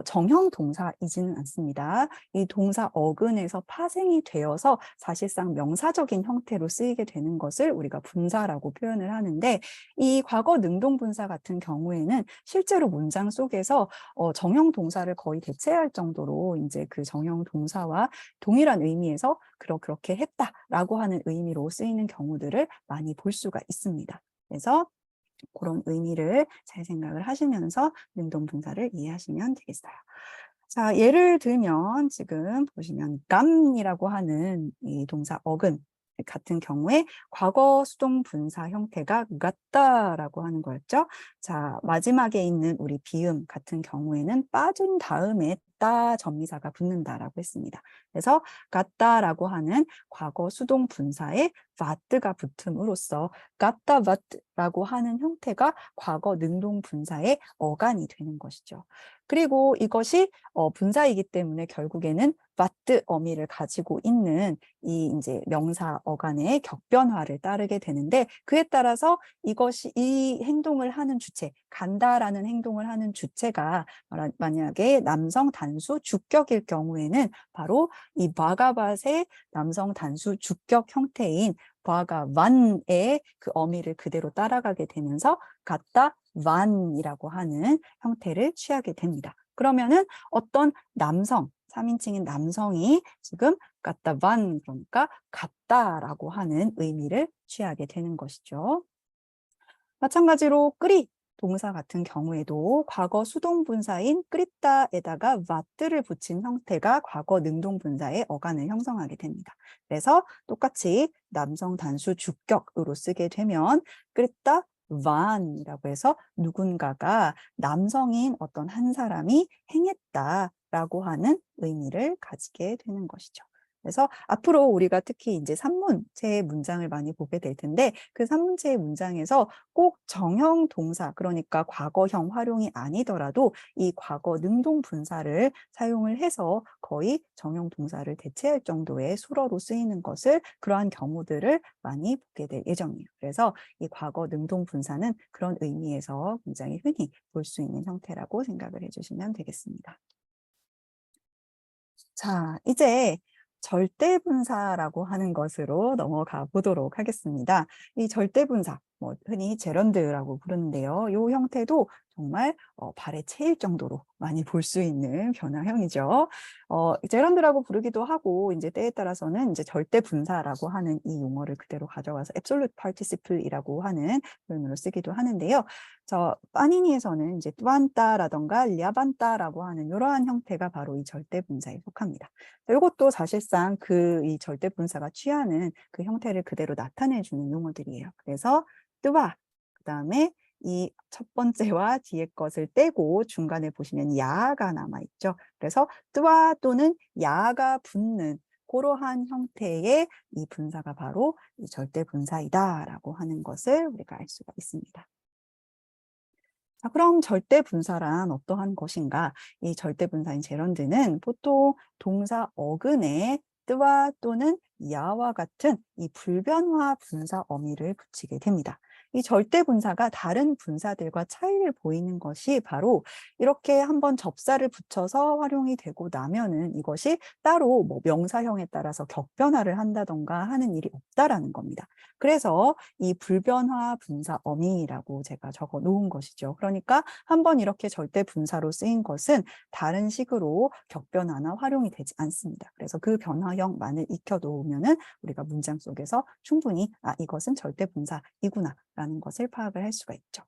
정형 동사이지는 않습니다. 이 동사 어근에서 파생이 되어서 사실상 명사적인 형태로 쓰이게 되는 것을 우리가 분사라고 표현을 하는데 이 과거 능동 분사 같은 경우에는 실제로 문장 속에서 정형 동사를 거의 대체할 정도로 이제 그 정형 동사와 동일한 의미에서 그렇게 했다라고 하는 의미로 쓰이는 경우들을 많이 볼 수가 있습니다. 그래서 그런 의미를 잘 생각을 하시면서 능동 분사를 이해하시면 되겠어요. 자, 예를 들면 지금 보시면 감이라고 하는 이 동사 어근 같은 경우에 과거 수동 분사 형태가 같다라고 하는 거였죠. 자, 마지막에 있는 우리 비음 같은 경우에는 빠진 다음에 따 전미사가 붙는다라고 했습니다. 그래서 같다라고 하는 과거 수동 분사에 vat가 붙음으로써 같다 vat라고 하는 형태가 과거 능동 분사의 어간이 되는 것이죠. 그리고 이것이 분사이기 때문에 결국에는 vat트 어미를 가지고 있는 이 이제 명사 어간의 격변화를 따르게 되는데 그에 따라서 이것이 이 행동을 하는 주체, 간다라는 행동을 하는 주체가 만약에 남성 단수 주격일 경우에는 바로 이 바가밭의 남성 단수 주격 형태인 바가완의 그 어미를 그대로 따라가게 되면서 같다 완이라고 하는 형태를 취하게 됩니다. 그러면은 어떤 남성, 3인칭인 남성이 지금 같다 완 그러니까 같다라고 하는 의미를 취하게 되는 것이죠. 마찬가지로 끓이 동사 같은 경우에도 과거 수동 분사인 끓이다에다가 vat를 붙인 형태가 과거 능동 분사의 어간을 형성하게 됩니다. 그래서 똑같이 남성 단수 주격으로 쓰게 되면 끓이다 van이라고 해서 누군가가 남성인 어떤 한 사람이 행했다라고 하는 의미를 가지게 되는 것이죠. 그래서 앞으로 우리가 특히 이제 산문체의 문장을 많이 보게 될 텐데 그 산문체의 문장에서 꼭 정형 동사, 그러니까 과거형 활용이 아니더라도 이 과거 능동 분사를 사용을 해서 거의 정형 동사를 대체할 정도의 수어로 쓰이는 것을 그러한 경우들을 많이 보게 될 예정이에요. 그래서 이 과거 능동 분사는 그런 의미에서 굉장히 흔히 볼 수 있는 형태라고 생각을 해주시면 되겠습니다. 자, 이제 절대분사라고 하는 것으로 넘어가 보도록 하겠습니다. 이 절대분사, 뭐 흔히 제런드라고 부르는데요. 이 형태도 정말 발에 채일 정도로 많이 볼 수 있는 변화형이죠. 제런드라고 부르기도 하고 이제 때에 따라서는 이제 절대 분사라고 하는 이 용어를 그대로 가져와서 absolute participle이라고 하는 표현으로 쓰기도 하는데요. 파니니에서는 이제 뚜안따라던가 랴반따라고 하는 이러한 형태가 바로 이 절대 분사에 속합니다. 이것도 사실상 이 절대 분사가 취하는 그 형태를 그대로 나타내주는 용어들이에요. 그래서 뜨와 그다음에 이 첫 번째와 뒤에 것을 떼고 중간에 보시면 야가 남아있죠. 그래서 뜨와 또는 야가 붙는 그러한 형태의 이 분사가 바로 이 절대 분사이다라고 하는 것을 우리가 알 수가 있습니다. 자, 그럼 절대 분사란 어떠한 것인가? 이 절대 분사인 제런드는 보통 동사 어근에 뜨와 또는 야와 같은 이 불변화 분사 어미를 붙이게 됩니다. 이 절대 분사가 다른 분사들과 차이를 보이는 것이 바로 이렇게 한번 접사를 붙여서 활용이 되고 나면은 이것이 따로 뭐 명사형에 따라서 격변화를 한다던가 하는 일이 없다라는 겁니다. 그래서 이 불변화 분사 어미라고 제가 적어 놓은 것이죠. 그러니까 한번 이렇게 절대 분사로 쓰인 것은 다른 식으로 격변화나 활용이 되지 않습니다. 그래서 그 변화형만을 익혀 놓으면은 우리가 문장 속에서 충분히 이것은 절대 분사이구나 라는 것을 파악을 할 수가 있죠.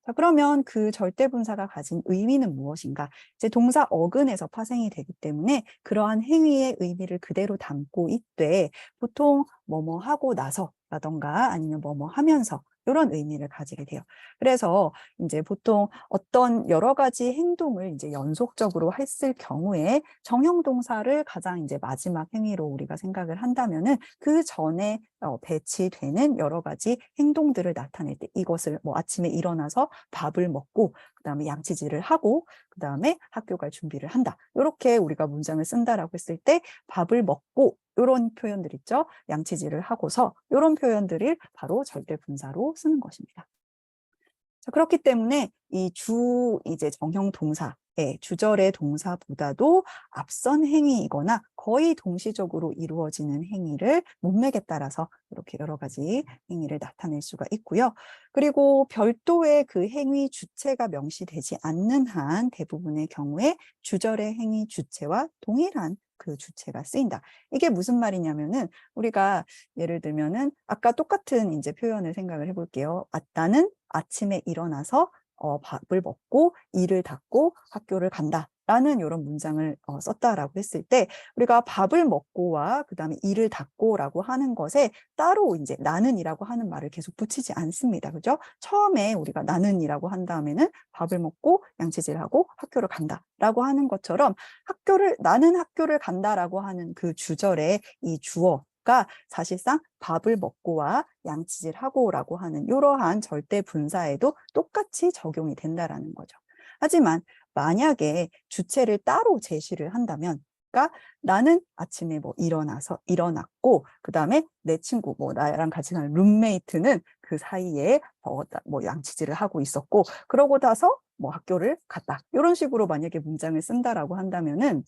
자, 그러면 그 절대 분사가 가진 의미는 무엇인가? 이제 동사 어근에서 파생이 되기 때문에 그러한 행위의 의미를 그대로 담고 있되 보통 뭐뭐 하고 나서라던가 아니면 뭐뭐 하면서 이런 의미를 가지게 돼요. 그래서 이제 보통 어떤 여러 가지 행동을 이제 연속적으로 했을 경우에 정형 동사를 가장 이제 마지막 행위로 우리가 생각을 한다면은 그 전에 배치되는 여러 가지 행동들을 나타낼 때 이것을 뭐 아침에 일어나서 밥을 먹고 그다음에 양치질을 하고 그다음에 학교 갈 준비를 한다. 이렇게 우리가 문장을 쓴다라고 했을 때 밥을 먹고 이런 표현들 있죠. 양치질을 하고서 이런 표현들을 바로 절대 분사로 쓰는 것입니다. 자, 그렇기 때문에 이제 정형 동사의 주절의 동사보다도 앞선 행위이거나 거의 동시적으로 이루어지는 행위를 문맥에 따라서 이렇게 여러 가지 행위를 나타낼 수가 있고요. 그리고 별도의 그 행위 주체가 명시되지 않는 한 대부분의 경우에 주절의 행위 주체와 동일한 그 주체가 쓰인다. 이게 무슨 말이냐면은 우리가 예를 들면은 아까 똑같은 이제 표현을 생각을 해볼게요. 나는 아침에 일어나서 밥을 먹고 이를 닦고 학교를 간다. 라는 이런 문장을 썼다라고 했을 때 우리가 밥을 먹고와 그다음에 이를 닦고라고 하는 것에 따로 이제 나는이라고 하는 말을 계속 붙이지 않습니다. 그죠? 처음에 우리가 나는이라고 한 다음에는 밥을 먹고 양치질하고 학교를 간다라고 하는 것처럼 나는 학교를 간다라고 하는 그 주절의 이 주어가 사실상 밥을 먹고와 양치질하고라고 하는 이러한 절대 분사에도 똑같이 적용이 된다라는 거죠. 하지만 만약에 주체를 따로 제시를 한다면 그러니까 나는 아침에 뭐 일어났고 그다음에 내 친구 뭐 나랑 같이 사는 룸메이트는 그 사이에 뭐 양치질을 하고 있었고 그러고 나서 뭐 학교를 갔다. 이런 식으로 만약에 문장을 쓴다라고 한다면은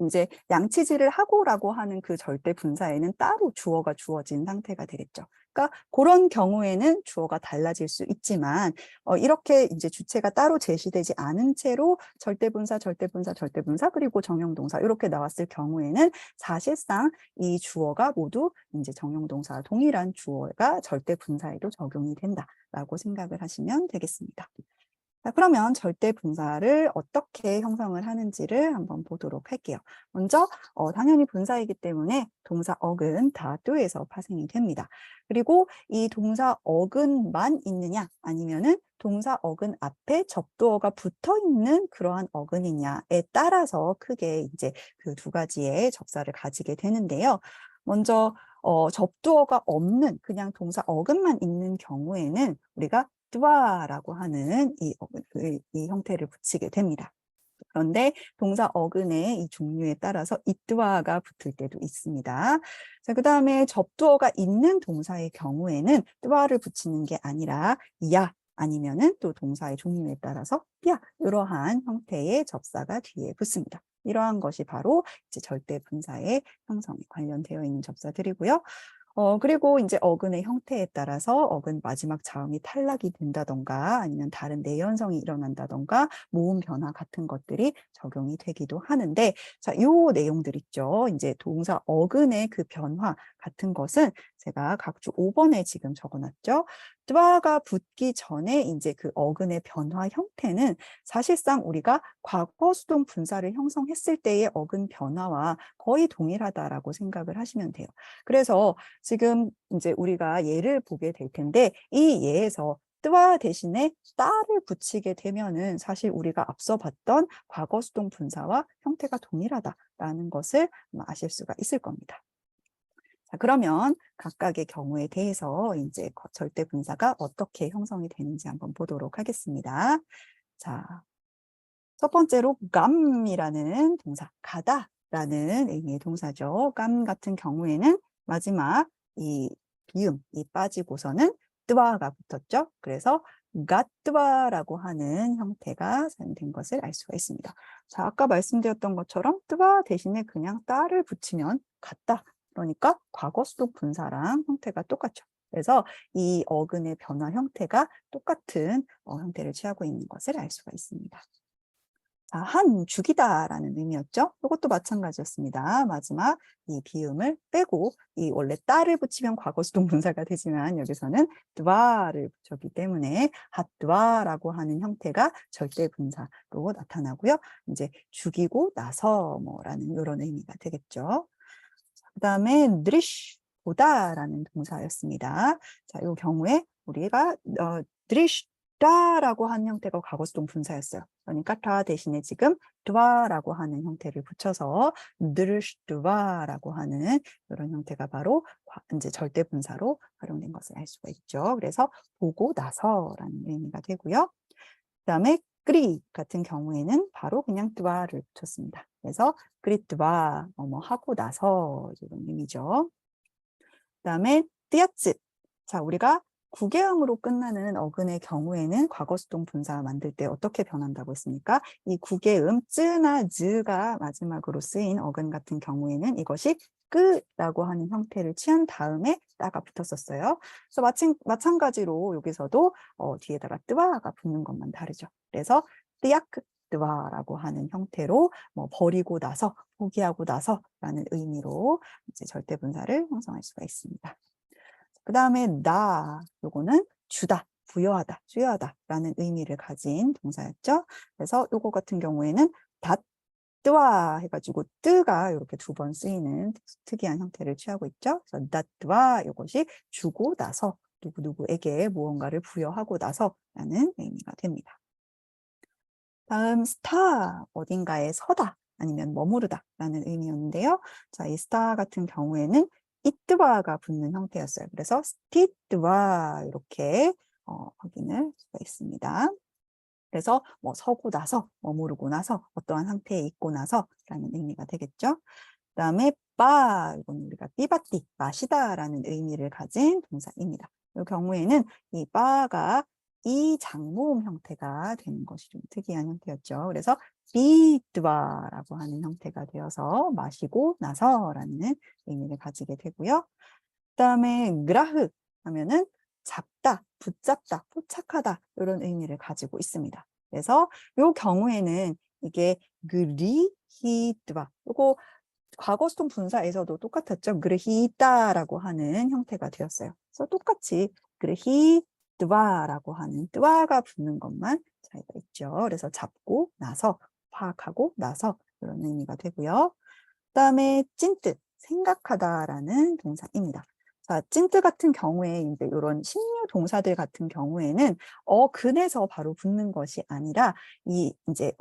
이제 양치질을 하고라고 하는 그 절대 분사에는 따로 주어가 주어진 상태가 되겠죠. 그러니까 그런 경우에는 주어가 달라질 수 있지만 이렇게 이제 주체가 따로 제시되지 않은 채로 절대 분사, 절대 분사, 절대 분사 그리고 정형 동사 이렇게 나왔을 경우에는 사실상 이 주어가 모두 이제 정형 동사와 동일한 주어가 절대 분사에도 적용이 된다라고 생각을 하시면 되겠습니다. 자, 그러면 절대 분사를 어떻게 형성을 하는지를 한번 보도록 할게요. 먼저 당연히 분사이기 때문에 동사 어근 다 do에서 파생이 됩니다. 그리고 이 동사 어근만 있느냐 아니면은 동사 어근 앞에 접두어가 붙어 있는 그러한 어근이냐에 따라서 크게 이제 그 두 가지의 접사를 가지게 되는데요. 먼저 접두어가 없는 그냥 동사 어근만 있는 경우에는 우리가 뚜아라고 하는 이 형태를 붙이게 됩니다. 그런데 동사 어근의 이 종류에 따라서 이뚜아가 붙을 때도 있습니다. 자, 그다음에 접두어가 있는 동사의 경우에는 뚜아를 붙이는 게 아니라 야 아니면은 또 동사의 종류에 따라서 야 이러한 형태의 접사가 뒤에 붙습니다. 이러한 것이 바로 이제 절대 분사의 형성에 관련되어 있는 접사들이고요. 그리고 이제 어근의 형태에 따라서 어근 마지막 자음이 탈락이 된다던가 아니면 다른 내연성이 일어난다던가 모음 변화 같은 것들이 적용이 되기도 하는데, 자, 요 내용들 있죠. 이제 동사 어근의 그 변화 같은 것은 제가 각주 5번에 지금 적어놨죠. 드와가 붙기 전에 이제 그 어근의 변화 형태는 사실상 우리가 과거 수동 분사를 형성했을 때의 어근 변화와 거의 동일하다라고 생각을 하시면 돼요. 그래서 지금 이제 우리가 예를 보게 될 텐데, 이 예에서 뜨와 대신에 따를 붙이게 되면은 사실 우리가 앞서 봤던 과거 수동 분사와 형태가 동일하다라는 것을 아실 수가 있을 겁니다. 자, 그러면 각각의 경우에 대해서 이제 절대 분사가 어떻게 형성이 되는지 한번 보도록 하겠습니다. 자, 첫 번째로 감이라는 동사, 가다라는 의미의 동사죠. 감 같은 경우에는 마지막 이 비음이 빠지고서는 뜨와가 붙었죠. 그래서 갓뜨와라고 하는 형태가 사용된 것을 알 수가 있습니다. 자, 아까 말씀드렸던 것처럼 뜨와 대신에 그냥 따를 붙이면 같다. 그러니까 과거 수동 분사랑 형태가 똑같죠. 그래서 이 어근의 변화 형태가 똑같은 형태를 취하고 있는 것을 알 수가 있습니다. 자, 한 죽이다라는 의미였죠. 이것도 마찬가지였습니다. 마지막 이 비음을 빼고 이 원래 따를 붙이면 과거 수동 분사가 되지만 여기서는 드와를 붙였기 때문에 핫드와라고 하는 형태가 절대 분사로 나타나고요. 이제 죽이고 나서 뭐라는 이런 의미가 되겠죠. 그다음에 느리쉬 보다라는 동사였습니다. 자, 이 경우에 우리가 드리시다라고 하는 형태가 과거수동 분사였어요. 그러니까 다 대신에 지금 드와라고 하는 형태를 붙여서 드르시드와라고 하는 이런 형태가 바로 이제 절대 분사로 활용된 것을 알 수가 있죠. 그래서 보고 나서라는 의미가 되고요. 그다음에 끄리 같은 경우에는 바로 그냥 드와를 붙였습니다. 그래서 끄리드와 뭐 하고 나서 이런 의미죠. 그다음에 띠아츠. 자, 우리가 구개음으로 끝나는 어근의 경우에는 과거 수동 분사 만들 때 어떻게 변한다고 했습니까? 이 구개음 쯔나 즈가 마지막으로 쓰인 어근 같은 경우에는 이것이 끄라고 하는 형태를 취한 다음에 따가 붙었었어요. 그래서 마찬가지로 여기서도 뒤에다가 뜨와가 붙는 것만 다르죠. 그래서 띠아크 뜨와라고 하는 형태로 뭐 버리고 나서, 포기하고 나서라는 의미로 이제 절대 분사를 형성할 수가 있습니다. 그 다음에 요거는 주다, 부여하다, 수여하다라는 의미를 가진 동사였죠. 그래서 요거 같은 경우에는 뜨와 해가지고 뜨가 이렇게 두 번 쓰이는 특이한 형태를 취하고 있죠. 그래서 뜨와 이것이 주고 나서 누구누구에게 무언가를 부여하고 나서라는 의미가 됩니다. 다음 스타, 어딘가에 서다 아니면 머무르다라는 의미였는데요. 자, 이 스타 같은 경우에는 이뜨와가 붙는 형태였어요. 그래서 스티뜨와 이렇게 확인을 수가 있습니다. 그래서 뭐 서고 나서, 머무르고 나서, 어떠한 상태에 있고 나서라는 의미가 되겠죠. 그다음에 이건 우리가 삐바띠, 마시다라는 의미를 가진 동사입니다. 이 경우에는 이 바가 이 장모음 형태가 되는 것이 좀 특이한 형태였죠. 그래서 비드와라고 하는 형태가 되어서 마시고 나서라는 의미를 가지게 되고요. 그다음에 그라흐 하면은 잡다, 붙잡다, 포착하다 이런 의미를 가지고 있습니다. 그래서 이 경우에는 이게 그리히드와 요거 과거 수동 분사에서도 똑같았죠. 그르히다라고 하는 형태가 되었어요. 그래서 똑같이 그르히드와라고 하는 뜨와가 붙는 것만 차이가 있죠. 그래서 잡고 나서, 파악하고 나서 이런 의미가 되고요. 그다음에 찐뜨, 생각하다라는 동사입니다. 자, 찐뜨 같은 경우에 이제 이런 신유 동사들 같은 경우에는 근에서 바로 붙는 것이 아니라 이 이제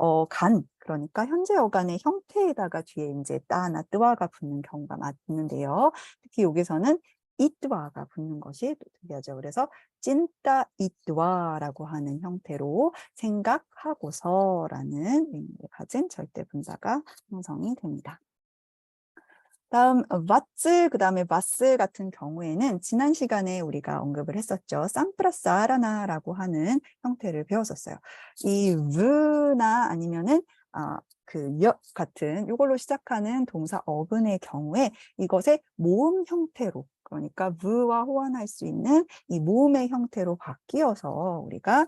그러니까 현재 어간의 형태에다가 뒤에 이제 따나 뜨와가 붙는 경우가 많은데요. 특히 여기서는 이뜨와가 붙는 것이 또 특이하죠. 그래서 찐따 이뜨와라고 하는 형태로 생각하고서라는 의미를 가진 절대 분사가 형성이 됩니다. 다음 왓츠 그다음에 마스 같은 경우에는 지난 시간에 우리가 언급을 했었죠. 쌍 플러스 아라나라고 하는 형태를 배웠었어요. 이 르나 아니면은 여 같은 이걸로 시작하는 동사 어근의 경우에 이것의 모음 형태로 그러니까 무와 호환할 수 있는 이 모음의 형태로 바뀌어서 우리가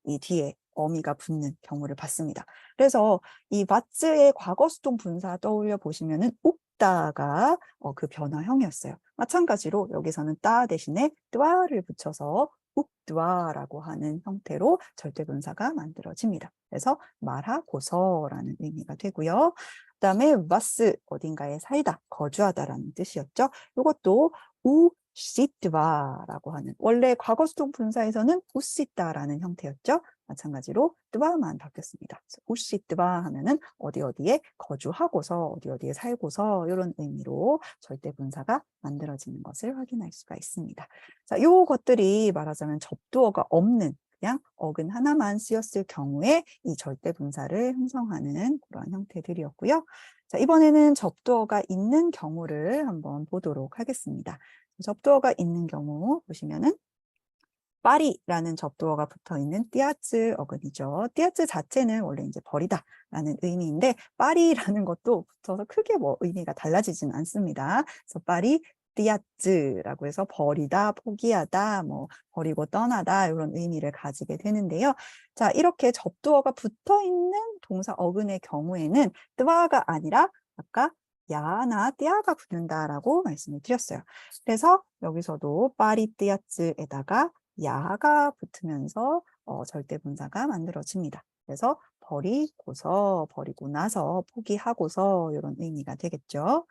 이 뒤에 어미가 붙는 경우를 봤습니다. 그래서 이 왓츠의 과거 수동 분사 떠올려 보시면은 옥다가 그 변화형이었어요. 마찬가지로 여기서는 따 대신에 뜨아를 붙여서 욱드와라고 하는 형태로 절대분사가 만들어집니다. 그래서 말하고서라는 의미가 되고요. 그다음에 와스 어딘가에 살다, 거주하다라는 뜻이었죠. 이것도 우시트와라고 하는 원래 과거 수동 분사에서는 우시다라는 형태였죠. 마찬가지로 뜨바만 바뀌었습니다. 우시뜨바 하면은 어디 어디에 거주하고서 어디 어디에 살고서 이런 의미로 절대 분사가 만들어지는 것을 확인할 수가 있습니다. 자, 요 것들이 말하자면 접두어가 없는 그냥 어근 하나만 쓰였을 경우에 이 절대 분사를 형성하는 그런 형태들이었고요. 자, 이번에는 접두어가 있는 경우를 한번 보도록 하겠습니다. 접두어가 있는 경우 보시면은 파리라는 접두어가 붙어 있는 띠아츠 어근이죠. 띠아츠 자체는 원래 이제 버리다라는 의미인데 파리라는 것도 붙어서 크게 뭐 의미가 달라지진 않습니다. 그래서 파리 띠아츠라고 해서 버리다, 포기하다, 뭐 버리고 떠나다 이런 의미를 가지게 되는데요. 자, 이렇게 접두어가 붙어 있는 동사 어근의 경우에는 뜨와가 아니라 아까 야나 띠아가 붙는다라고 말씀을 드렸어요. 그래서 여기서도 파리 띠아츠에다가 야가 붙으면서 절대 분사가 만들어집니다. 그래서 버리고서, 버리고 나서, 포기하고서 이런 의미가 되겠죠.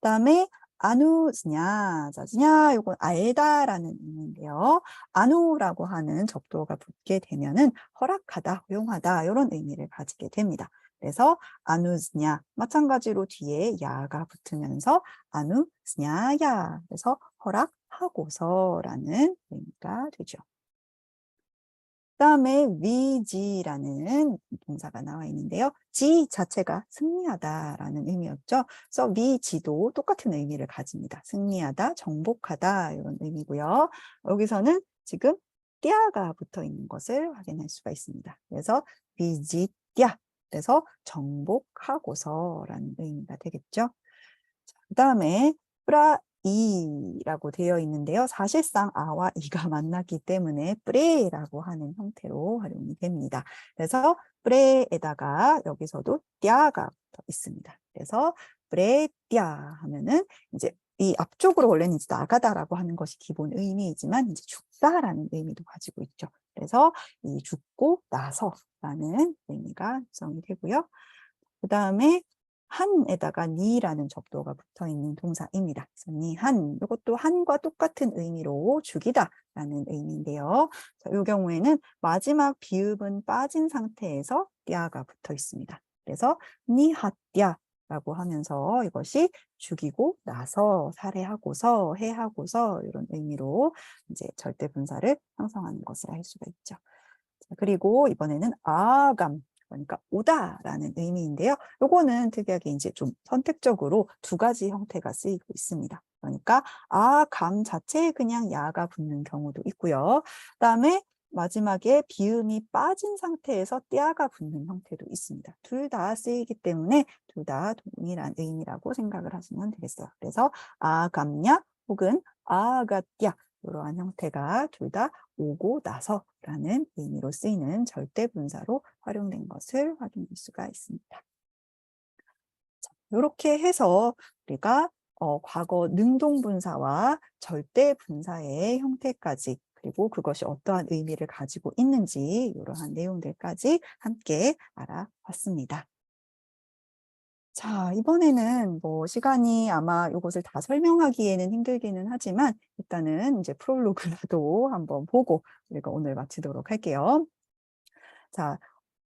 그다음에 아누즈냐, 자즈냐, 요건 알다라는 의미인데요. 아누라고 하는 접두어가 붙게 되면은 허락하다, 허용하다 이런 의미를 가지게 됩니다. 그래서 아누즈냐, 마찬가지로 뒤에 야가 붙으면서 아누즈냐야, 그래서 허락하고서라는 의미가 되죠. 그다음에 위지라는 동사가 나와 있는데요. 지 자체가 승리하다라는 의미였죠. 그래서 위지도 똑같은 의미를 가집니다. 승리하다, 정복하다 이런 의미고요. 여기서는 지금 띠아가 붙어 있는 것을 확인할 수가 있습니다. 그래서 위지띠아, 그래서 정복하고서라는 의미가 되겠죠. 그다음에 프라이라고 되어 있는데요. 사실상 아와 이가 만났기 때문에 프레라고 하는 형태로 활용이 됩니다. 그래서 프레에다가 여기서도 띠아가 붙어 있습니다. 그래서 프레띠아 하면은 이제 이 앞쪽으로 원래는 이제 나가다라고 하는 것이 기본 의미이지만 이제 죽다라는 의미도 가지고 있죠. 그래서 이 죽고 나서라는 의미가 구성이 되고요. 그 다음에 한에다가 니라는 접두어가 붙어 있는 동사입니다. 그래서 니한, 이것도 한과 똑같은 의미로 죽이다라는 의미인데요. 자, 이 경우에는 마지막 비읍은 빠진 상태에서 띠아가 붙어 있습니다. 그래서 니하띠아라고 하면서 이것이 죽이고 나서, 살해하고서, 해하고서 이런 의미로 이제 절대 분사를 형성하는 것을 알 수가 있죠. 자, 그리고 이번에는 아감. 그러니까 오다라는 의미인데요. 요거는 특이하게 이제 좀 선택적으로 두 가지 형태가 쓰이고 있습니다. 그러니까 감 자체에 그냥 야가 붙는 경우도 있고요. 그다음에 마지막에 비음이 빠진 상태에서 띠아가 붙는 형태도 있습니다. 둘 다 쓰이기 때문에 둘 다 동일한 의미라고 생각을 하시면 되겠어요. 그래서 아감냐 혹은 아가띠아 이러한 형태가 둘 다 오고 나서라는 의미로 쓰이는 절대 분사로 활용된 것을 확인할 수가 있습니다. 이렇게 해서 우리가 과거 능동분사와 절대 분사의 형태까지 그리고 그것이 어떠한 의미를 가지고 있는지 이러한 내용들까지 함께 알아봤습니다. 자, 이번에는 뭐 시간이 아마 이것을 다 설명하기에는 힘들기는 하지만 일단은 이제 프롤로그라도 한번 보고 우리가 오늘 마치도록 할게요. 자,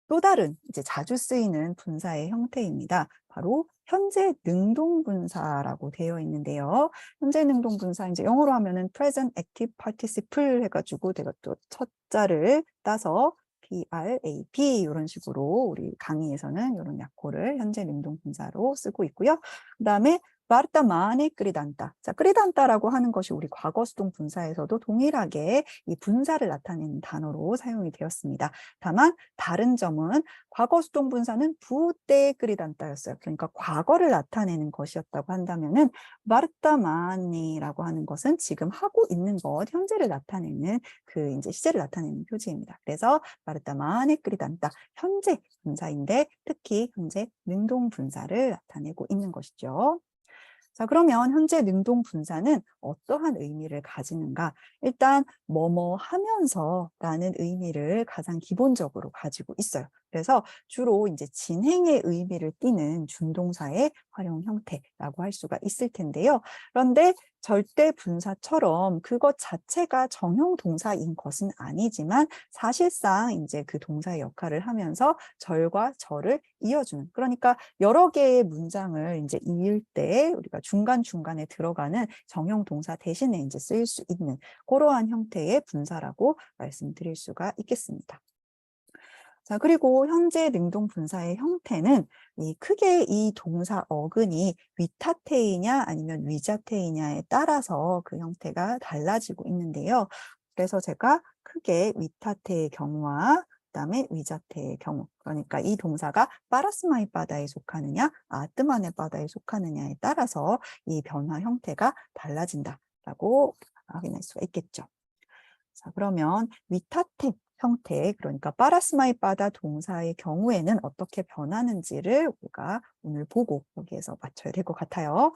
또 다른 이제 자주 쓰이는 분사의 형태입니다. 바로 현재 능동 분사라고 되어 있는데요. 현재 능동 분사 이제 영어로 하면은 present active participle 해가지고 내가 또 첫 자를 따서 PRAP 이런 식으로 우리 강의에서는 이런 약호를 현재 능동 분사로 쓰고 있고요. 그다음에 마르타 마네 끓이단다. 자, 끓이단다라고 하는 것이 우리 과거 수동 분사에서도 동일하게 이 분사를 나타내는 단어로 사용이 되었습니다. 다만 다른 점은 과거 수동 분사는 부때 끓이단다였어요. 그러니까 과거를 나타내는 것이었다고 한다면은 마르타 마네라고 하는 것은 지금 하고 있는 것, 현재를 나타내는 그 이제 시제를 나타내는 표지입니다. 그래서 마르타 마네 끓이단다. 현재 분사인데 특히 현재 능동 분사를 나타내고 있는 것이죠. 자, 그러면 현재 능동 분사는 어떠한 의미를 가지는가? 일단 뭐뭐 하면서라는 의미를 가장 기본적으로 가지고 있어요. 그래서 주로 이제 진행의 의미를 띠는 준동사의 활용 형태라고 할 수가 있을 텐데요. 그런데 절대 분사처럼 그것 자체가 정형 동사인 것은 아니지만 사실상 이제 그 동사의 역할을 하면서 절과 절을 이어주는, 그러니까 여러 개의 문장을 이제 이을 때 우리가 중간중간에 들어가는 정형 동사 대신에 이제 쓰일 수 있는 그러한 형태의 분사라고 말씀드릴 수가 있겠습니다. 자, 그리고 현재 능동 분사의 형태는 크게 이 동사 어근이 위타태이냐 아니면 위자태이냐에 따라서 그 형태가 달라지고 있는데요. 그래서 제가 크게 위타태의 경우와 그다음에 위자태의 경우, 그러니까 이 동사가 빠라스마이 바다에 속하느냐 아뜨만의 바다에 속하느냐에 따라서 이 변화 형태가 달라진다라고 확인할 수가 있겠죠. 자, 그러면 위타텍 형태, 그러니까 빠라스마이 바다 동사의 경우에는 어떻게 변하는지를 우리가 오늘 보고 여기에서 맞춰야 될 것 같아요.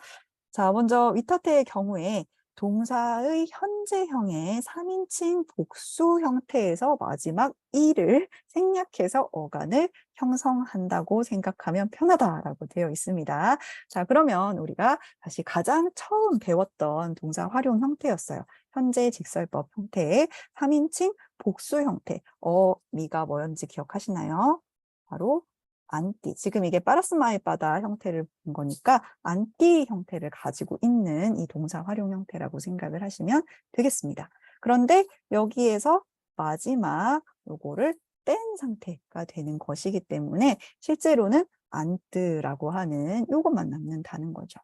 자, 먼저 위타텍의 경우에 동사의 현재형의 3인칭 복수 형태에서 마지막 이를 생략해서 어간을 형성한다고 생각하면 편하다라고 되어 있습니다. 자, 그러면 우리가 다시 가장 처음 배웠던 동사 활용 형태였어요. 현재 직설법 형태의 3인칭 복수 형태. 미가 뭐였는지 기억하시나요? 바로 안띠. 지금 이게 빠라스마이 바다 형태를 본 거니까 안띠 형태를 가지고 있는 이 동사 활용 형태라고 생각을 하시면 되겠습니다. 그런데 여기에서 마지막 요거를 뺀 상태가 되는 것이기 때문에 실제로는 안뜨라고 하는 요것만 남는다는 거죠.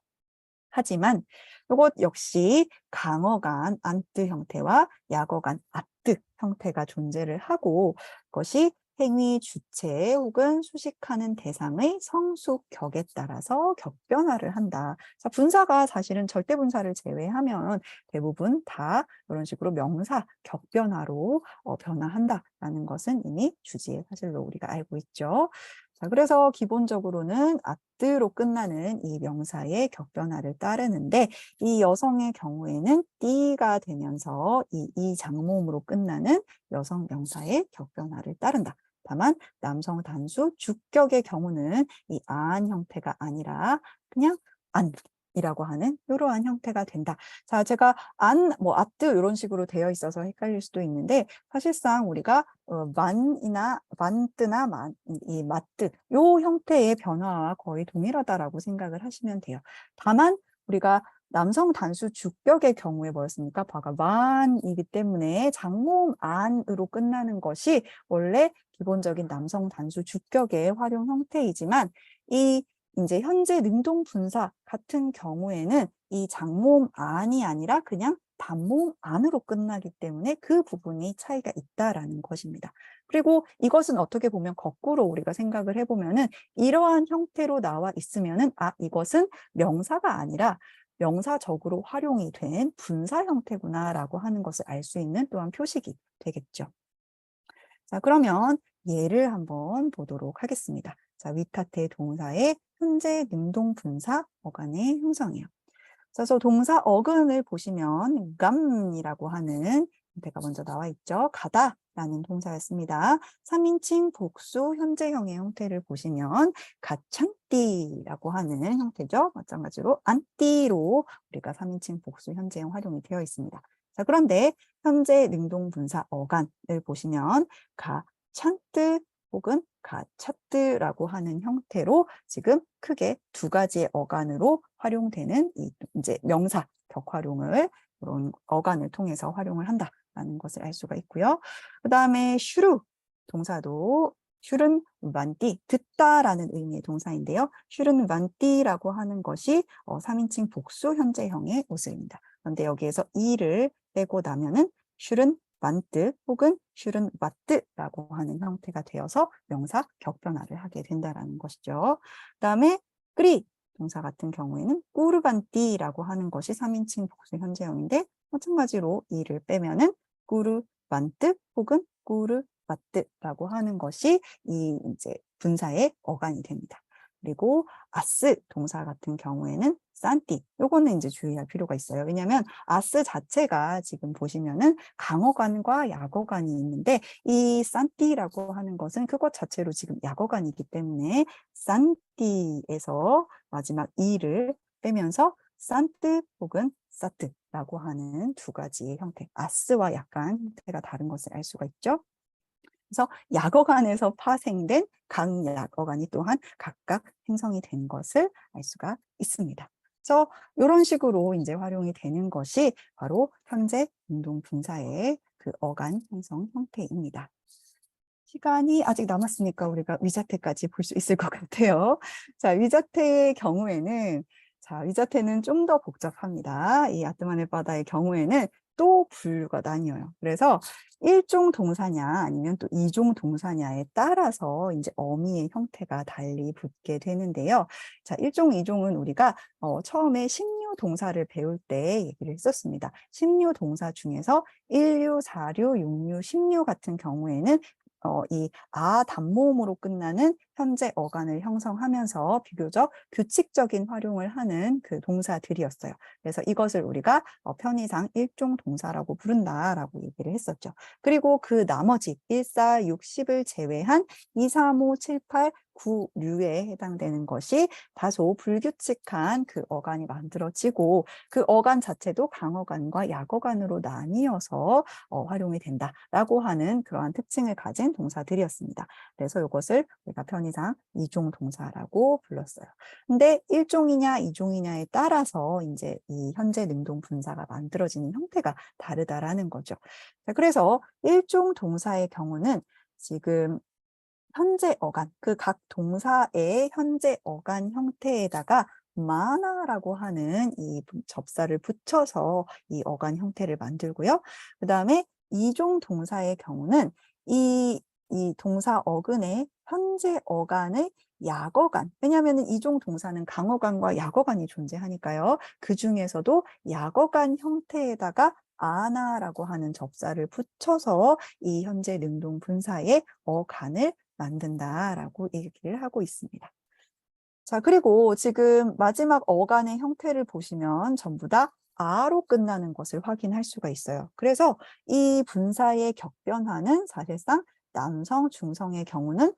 하지만 이것 역시 강어간 안뜨 형태와 약어간 아뜨 형태가 존재를 하고, 그것이 행위 주체 혹은 수식하는 대상의 성숙 격에 따라서 격변화를 한다. 자, 분사가 사실은 절대 분사를 제외하면 대부분 다 이런 식으로 명사 격변화로 변화한다라는 것은 이미 주지의 사실로 우리가 알고 있죠. 자, 그래서 기본적으로는 아뜨로 끝나는 이 명사의 격변화를 따르는데, 이 여성의 경우에는 띠가 되면서 이 장모음으로 끝나는 여성 명사의 격변화를 따른다. 다만 남성 단수 주격의 경우는 이 안 형태가 아니라 그냥 안이라고 하는 이러한 형태가 된다. 자, 제가 아뜨 이런 식으로 되어 있어서 헷갈릴 수도 있는데, 사실상 우리가 만이나 만뜨나 이 마뜨 요 형태의 변화와 거의 동일하다라고 생각을 하시면 돼요. 다만 우리가 남성 단수 주격의 경우에 뭐였습니까? 바가 만이기 때문에 장모음 안으로 끝나는 것이 원래 기본적인 남성 단수 주격의 활용 형태이지만, 이 이제 현재 능동 분사 같은 경우에는 이 장모음 안이 아니라 그냥 단모음 안으로 끝나기 때문에 그 부분이 차이가 있다라는 것입니다. 그리고 이것은 어떻게 보면 거꾸로 우리가 생각을 해보면은 이러한 형태로 나와 있으면은 이것은 명사가 아니라 명사적으로 활용이 된 분사 형태구나라고 하는 것을 알 수 있는 또한 표식이 되겠죠. 자, 그러면 예를 한번 보도록 하겠습니다. 자, 위타테 동사의 현재 능동 분사 어간의 형성이에요. 그래서 동사 어근을 보시면 감이라고 하는 형태가 먼저 나와 있죠. 가다라는 동사였습니다. 3인칭 복수 현재형의 형태를 보시면 가창띠라고 하는 형태죠. 마찬가지로 안띠로 우리가 3인칭 복수 현재형 활용이 되어 있습니다. 자, 그런데 현재 능동 분사 어간을 보시면 가찬뜨 혹은 가차뜨라고 하는 형태로 지금 크게 두 가지의 어간으로 활용되는 이제 명사 격활용을 이런 어간을 통해서 활용을 한다라는 것을 알 수가 있고요. 그 다음에 슈루 동사도 슈른 반띠, 듣다라는 의미의 동사인데요. 슈른 반띠라고 하는 것이 3인칭 복수 현재형의 모습입니다. 그런데 여기에서 이를 빼고 나면은 슈른 반뜨 혹은 슈른 바뜨라고 하는 형태가 되어서 명사 격변화를 하게 된다라는 것이죠. 그다음에 끄리 동사 같은 경우에는 꾸르반띠라고 하는 것이 3인칭 복수 현재형인데 마찬가지로 이를 빼면은 꾸르반뜨 혹은 꾸르바뜨라고 하는 것이 이 이제 분사의 어간이 됩니다. 그리고 아스 동사 같은 경우에는 산띠, 요거는 이제 주의할 필요가 있어요. 왜냐하면 아스 자체가 지금 보시면은 강어간과 약어간이 있는데 이 산띠라고 하는 것은 그것 자체로 지금 약어간이기 때문에 산띠에서 마지막 이를 빼면서 산뜨 혹은 사뜨라고 하는 두 가지의 형태, 아스와 약간 형태가 다른 것을 알 수가 있죠. 그래서 약어간에서 파생된 강약어간이 또한 각각 생성이 된 것을 알 수가 있습니다. 그래서 이런 식으로 이제 활용이 되는 것이 바로 현재 능동 분사의 그 어간 형성 형태입니다. 시간이 아직 남았으니까 우리가 위자태까지 볼 수 있을 것 같아요. 자, 위자태의 경우에는 위자태는 좀 더 복잡합니다. 이 아트만의 바다의 경우에는 또 분류가 나뉘어요. 그래서 1종 동사냐 아니면 또 2종 동사냐에 따라서 이제 어미의 형태가 달리 붙게 되는데요. 자, 1종, 2종은 우리가 처음에 식류 동사를 배울 때 얘기를 했었습니다. 식류 동사 중에서 1류, 4류, 6류, 10류 같은 경우에는 이 단모음으로 끝나는 현재 어간을 형성하면서 비교적 규칙적인 활용을 하는 그 동사들이었어요. 그래서 이것을 우리가 편의상 1종 동사라고 부른다라고 얘기를 했었죠. 그리고 그 나머지 1, 4, 6, 10을 제외한 2, 3, 5, 7, 8, 9류에 해당되는 것이 다소 불규칙한 그 어간이 만들어지고 그 어간 자체도 강어간과 약어간으로 나뉘어서 활용이 된다라고 하는 그러한 특징을 가진 동사들이었습니다. 그래서 이것을 우리가 편의상 2종 동사라고 불렀어요. 근데 1종이냐 2종이냐에 따라서 이제 이 현재 능동 분사가 만들어지는 형태가 다르다라는 거죠. 자, 그래서 1종 동사의 경우는 지금 현재 어간, 그 각 동사의 현재 어간 형태에다가 마나라고 하는 이 접사를 붙여서 이 어간 형태를 만들고요. 그 다음에 이종 동사의 경우는 이 동사 어근의 현재 어간의 약어간, 왜냐하면 이종 동사는 강어간과 약어간이 존재하니까요. 그 중에서도 약어간 형태에다가 아나라고 하는 접사를 붙여서 이 현재 능동 분사의 어간을 만든다라고 얘기를 하고 있습니다. 자, 그리고 지금 마지막 어간의 형태를 보시면 전부 다 아로 끝나는 것을 확인할 수가 있어요. 그래서 이 분사의 격변화는 사실상 남성, 중성의 경우는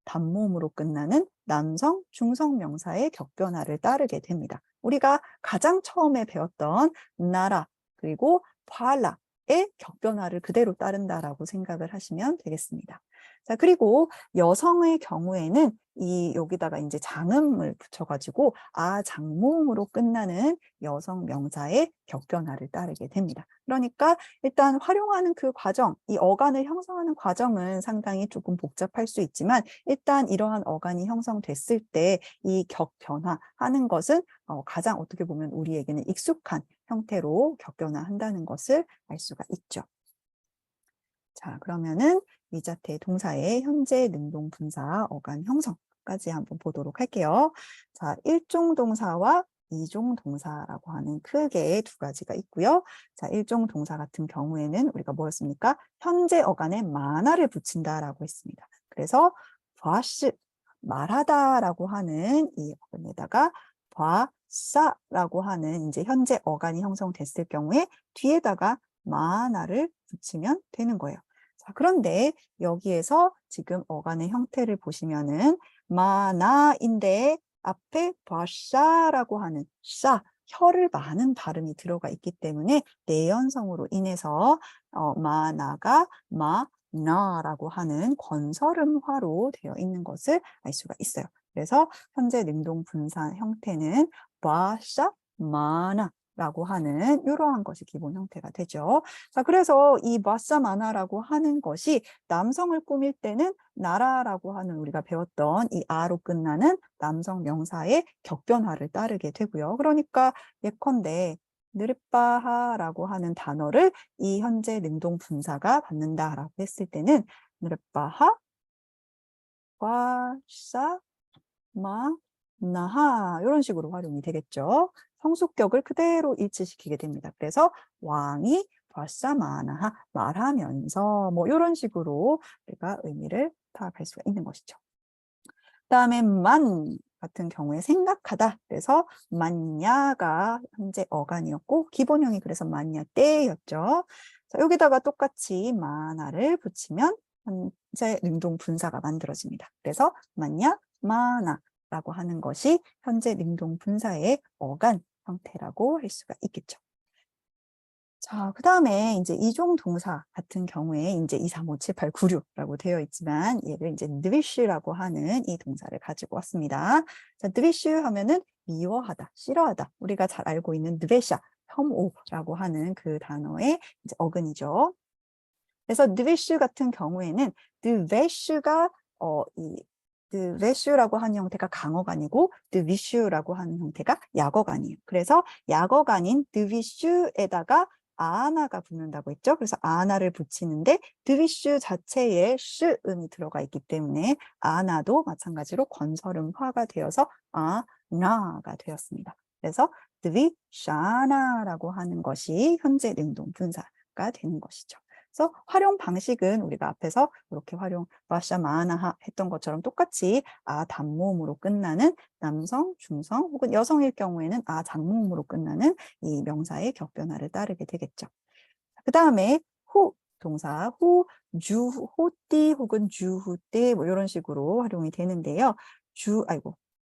단모음으로 끝나는 남성, 중성 명사의 격변화를 따르게 됩니다. 우리가 가장 처음에 배웠던 나라 그리고 팔라의 격변화를 그대로 따른다라고 생각을 하시면 되겠습니다. 자, 그리고 여성의 경우에는 여기다가 이제 장음을 붙여가지고 장모음으로 끝나는 여성 명사의 격변화를 따르게 됩니다. 그러니까 일단 활용하는 그 과정, 이 어간을 형성하는 과정은 상당히 조금 복잡할 수 있지만 일단 이러한 어간이 형성됐을 때 이 격변화하는 것은 가장 어떻게 보면 우리에게는 익숙한 형태로 격변화한다는 것을 알 수가 있죠. 자, 그러면은 위자태 동사의 현재 능동 분사 어간 형성까지 한번 보도록 할게요. 자, 1종 동사와 2종 동사라고 하는 크게 두 가지가 있고요. 자, 1종 동사 같은 경우에는 우리가 뭐였습니까? 현재 어간에 만화를 붙인다라고 했습니다. 그래서 봐시 말하다라고 하는 이 어간에다가 봐싸라고 하는 이제 현재 어간이 형성됐을 경우에 뒤에다가 만화를 붙이면 되는 거예요. 자, 그런데 여기에서 지금 어간의 형태를 보시면은 마나인데 앞에 바샤라고 하는 혀를 많은 발음이 들어가 있기 때문에 내연성으로 인해서 마나가 마나라고 하는 건설음화로 되어 있는 것을 알 수가 있어요. 그래서 현재 능동 분사 형태는 바샤 마나 라고 하는 이러한 것이 기본 형태가 되죠. 자, 그래서 이 마사마나라고 하는 것이 남성을 꾸밀 때는 나라라고 하는 우리가 배웠던 이 아로 끝나는 남성 명사의 격변화를 따르게 되고요. 그러니까 예컨대 느르빠하라고 하는 단어를 이 현재 능동 분사가 받는다라고 했을 때는 느르빠하, 과사, 마, 나하 이런 식으로 활용이 되겠죠. 성수격을 그대로 일치시키게 됩니다. 그래서 왕이 과사마나하 말하면서 뭐 이런 식으로 우리가 의미를 파악할 수가 있는 것이죠. 그다음에 만 같은 경우에 생각하다. 그래서 만야가 현재 어간이었고 기본형이 그래서 만야 때였죠. 자, 여기다가 똑같이 마나를 붙이면 현재 능동 분사가 만들어집니다. 그래서 만야 마나라고 하는 것이 현재 능동 분사의 어간 형태라고 할 수가 있겠죠. 자, 그다음에 이제 이종 동사 같은 경우에 이제 2, 3, 5, 7, 8, 9, 6라고 되어 있지만 얘를 이제 드위슈라고 하는 이 동사를 가지고 왔습니다. 자, 드위슈 하면은 미워하다, 싫어하다. 우리가 잘 알고 있는 드베샤, 혐오라고 하는 그 단어의 이제 어근이죠. 그래서 드위슈 같은 경우에는 드베슈가 이 드베슈라고 하는 형태가 강어간이고 드위슈라고 하는 형태가 약어간이에요. 그래서 약어간인 드위슈에다가 아나가 붙는다고 했죠. 그래서 아나를 붙이는데 드위슈 자체에 슈음이 들어가 있기 때문에 아나도 마찬가지로 건설음화가 되어서 아나가 되었습니다. 그래서 드위샤나라고 하는 것이 현재 능동 분사가 되는 것이죠. 그래서 활용 방식은 우리가 앞에서 이렇게 활용 마샤마나하 했던 것처럼 똑같이 아 단모음으로 끝나는 남성, 중성 혹은 여성일 경우에는 아 장모음으로 끝나는 이 명사의 격변화를 따르게 되겠죠. 그 다음에 후 동사 후, 주, 호띠 혹은 주후띠 뭐 이런 식으로 활용이 되는데요.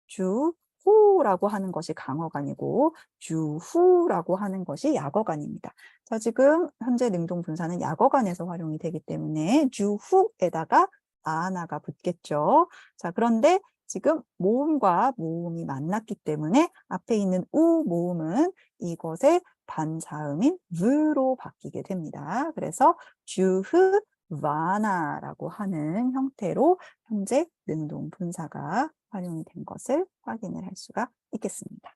주후라고 하는 것이 강어간이고 주후라고 하는 것이 약어간입니다. 자, 지금 현재 능동 분사는 약어간에서 활용이 되기 때문에 주후에다가 아나가 붙겠죠. 자, 그런데 지금 모음과 모음이 만났기 때문에 앞에 있는 우 모음은 이것의 반사음인 으로 바뀌게 됩니다. 그래서 주흐 와나라고 하는 형태로 현재 능동 분사가 활용이 된 것을 확인을 할 수가 있겠습니다.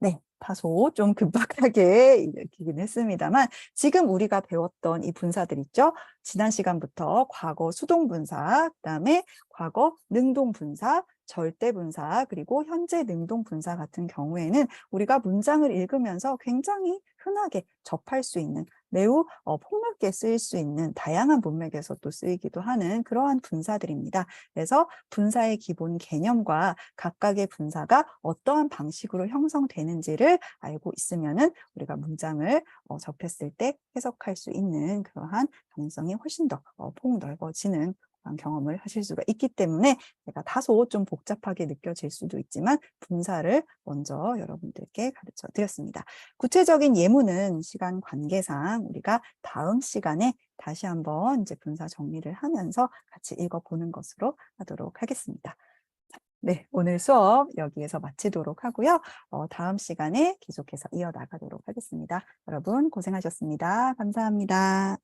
네, 다소 좀 급박하게 읽히긴 했습니다만 지금 우리가 배웠던 이 분사들 있죠? 지난 시간부터 과거 수동분사, 그다음에 과거 능동분사, 절대분사, 그리고 현재 능동분사 같은 경우에는 우리가 문장을 읽으면서 굉장히 흔하게 접할 수 있는 매우 폭넓게 쓰일 수 있는 다양한 문맥에서 또 쓰이기도 하는 그러한 분사들입니다. 그래서 분사의 기본 개념과 각각의 분사가 어떠한 방식으로 형성되는지를 알고 있으면은 우리가 문장을 접했을 때 해석할 수 있는 그러한 가능성이 훨씬 더 폭넓어지는 그런 경험을 하실 수가 있기 때문에 제가 다소 좀 복잡하게 느껴질 수도 있지만 분사를 먼저 여러분들께 가르쳐 드렸습니다. 구체적인 예문은 시간 관계상 우리가 다음 시간에 다시 한번 이제 분사 정리를 하면서 같이 읽어보는 것으로 하도록 하겠습니다. 네, 오늘 수업 여기에서 마치도록 하고요. 다음 시간에 계속해서 이어나가도록 하겠습니다. 여러분 고생하셨습니다. 감사합니다.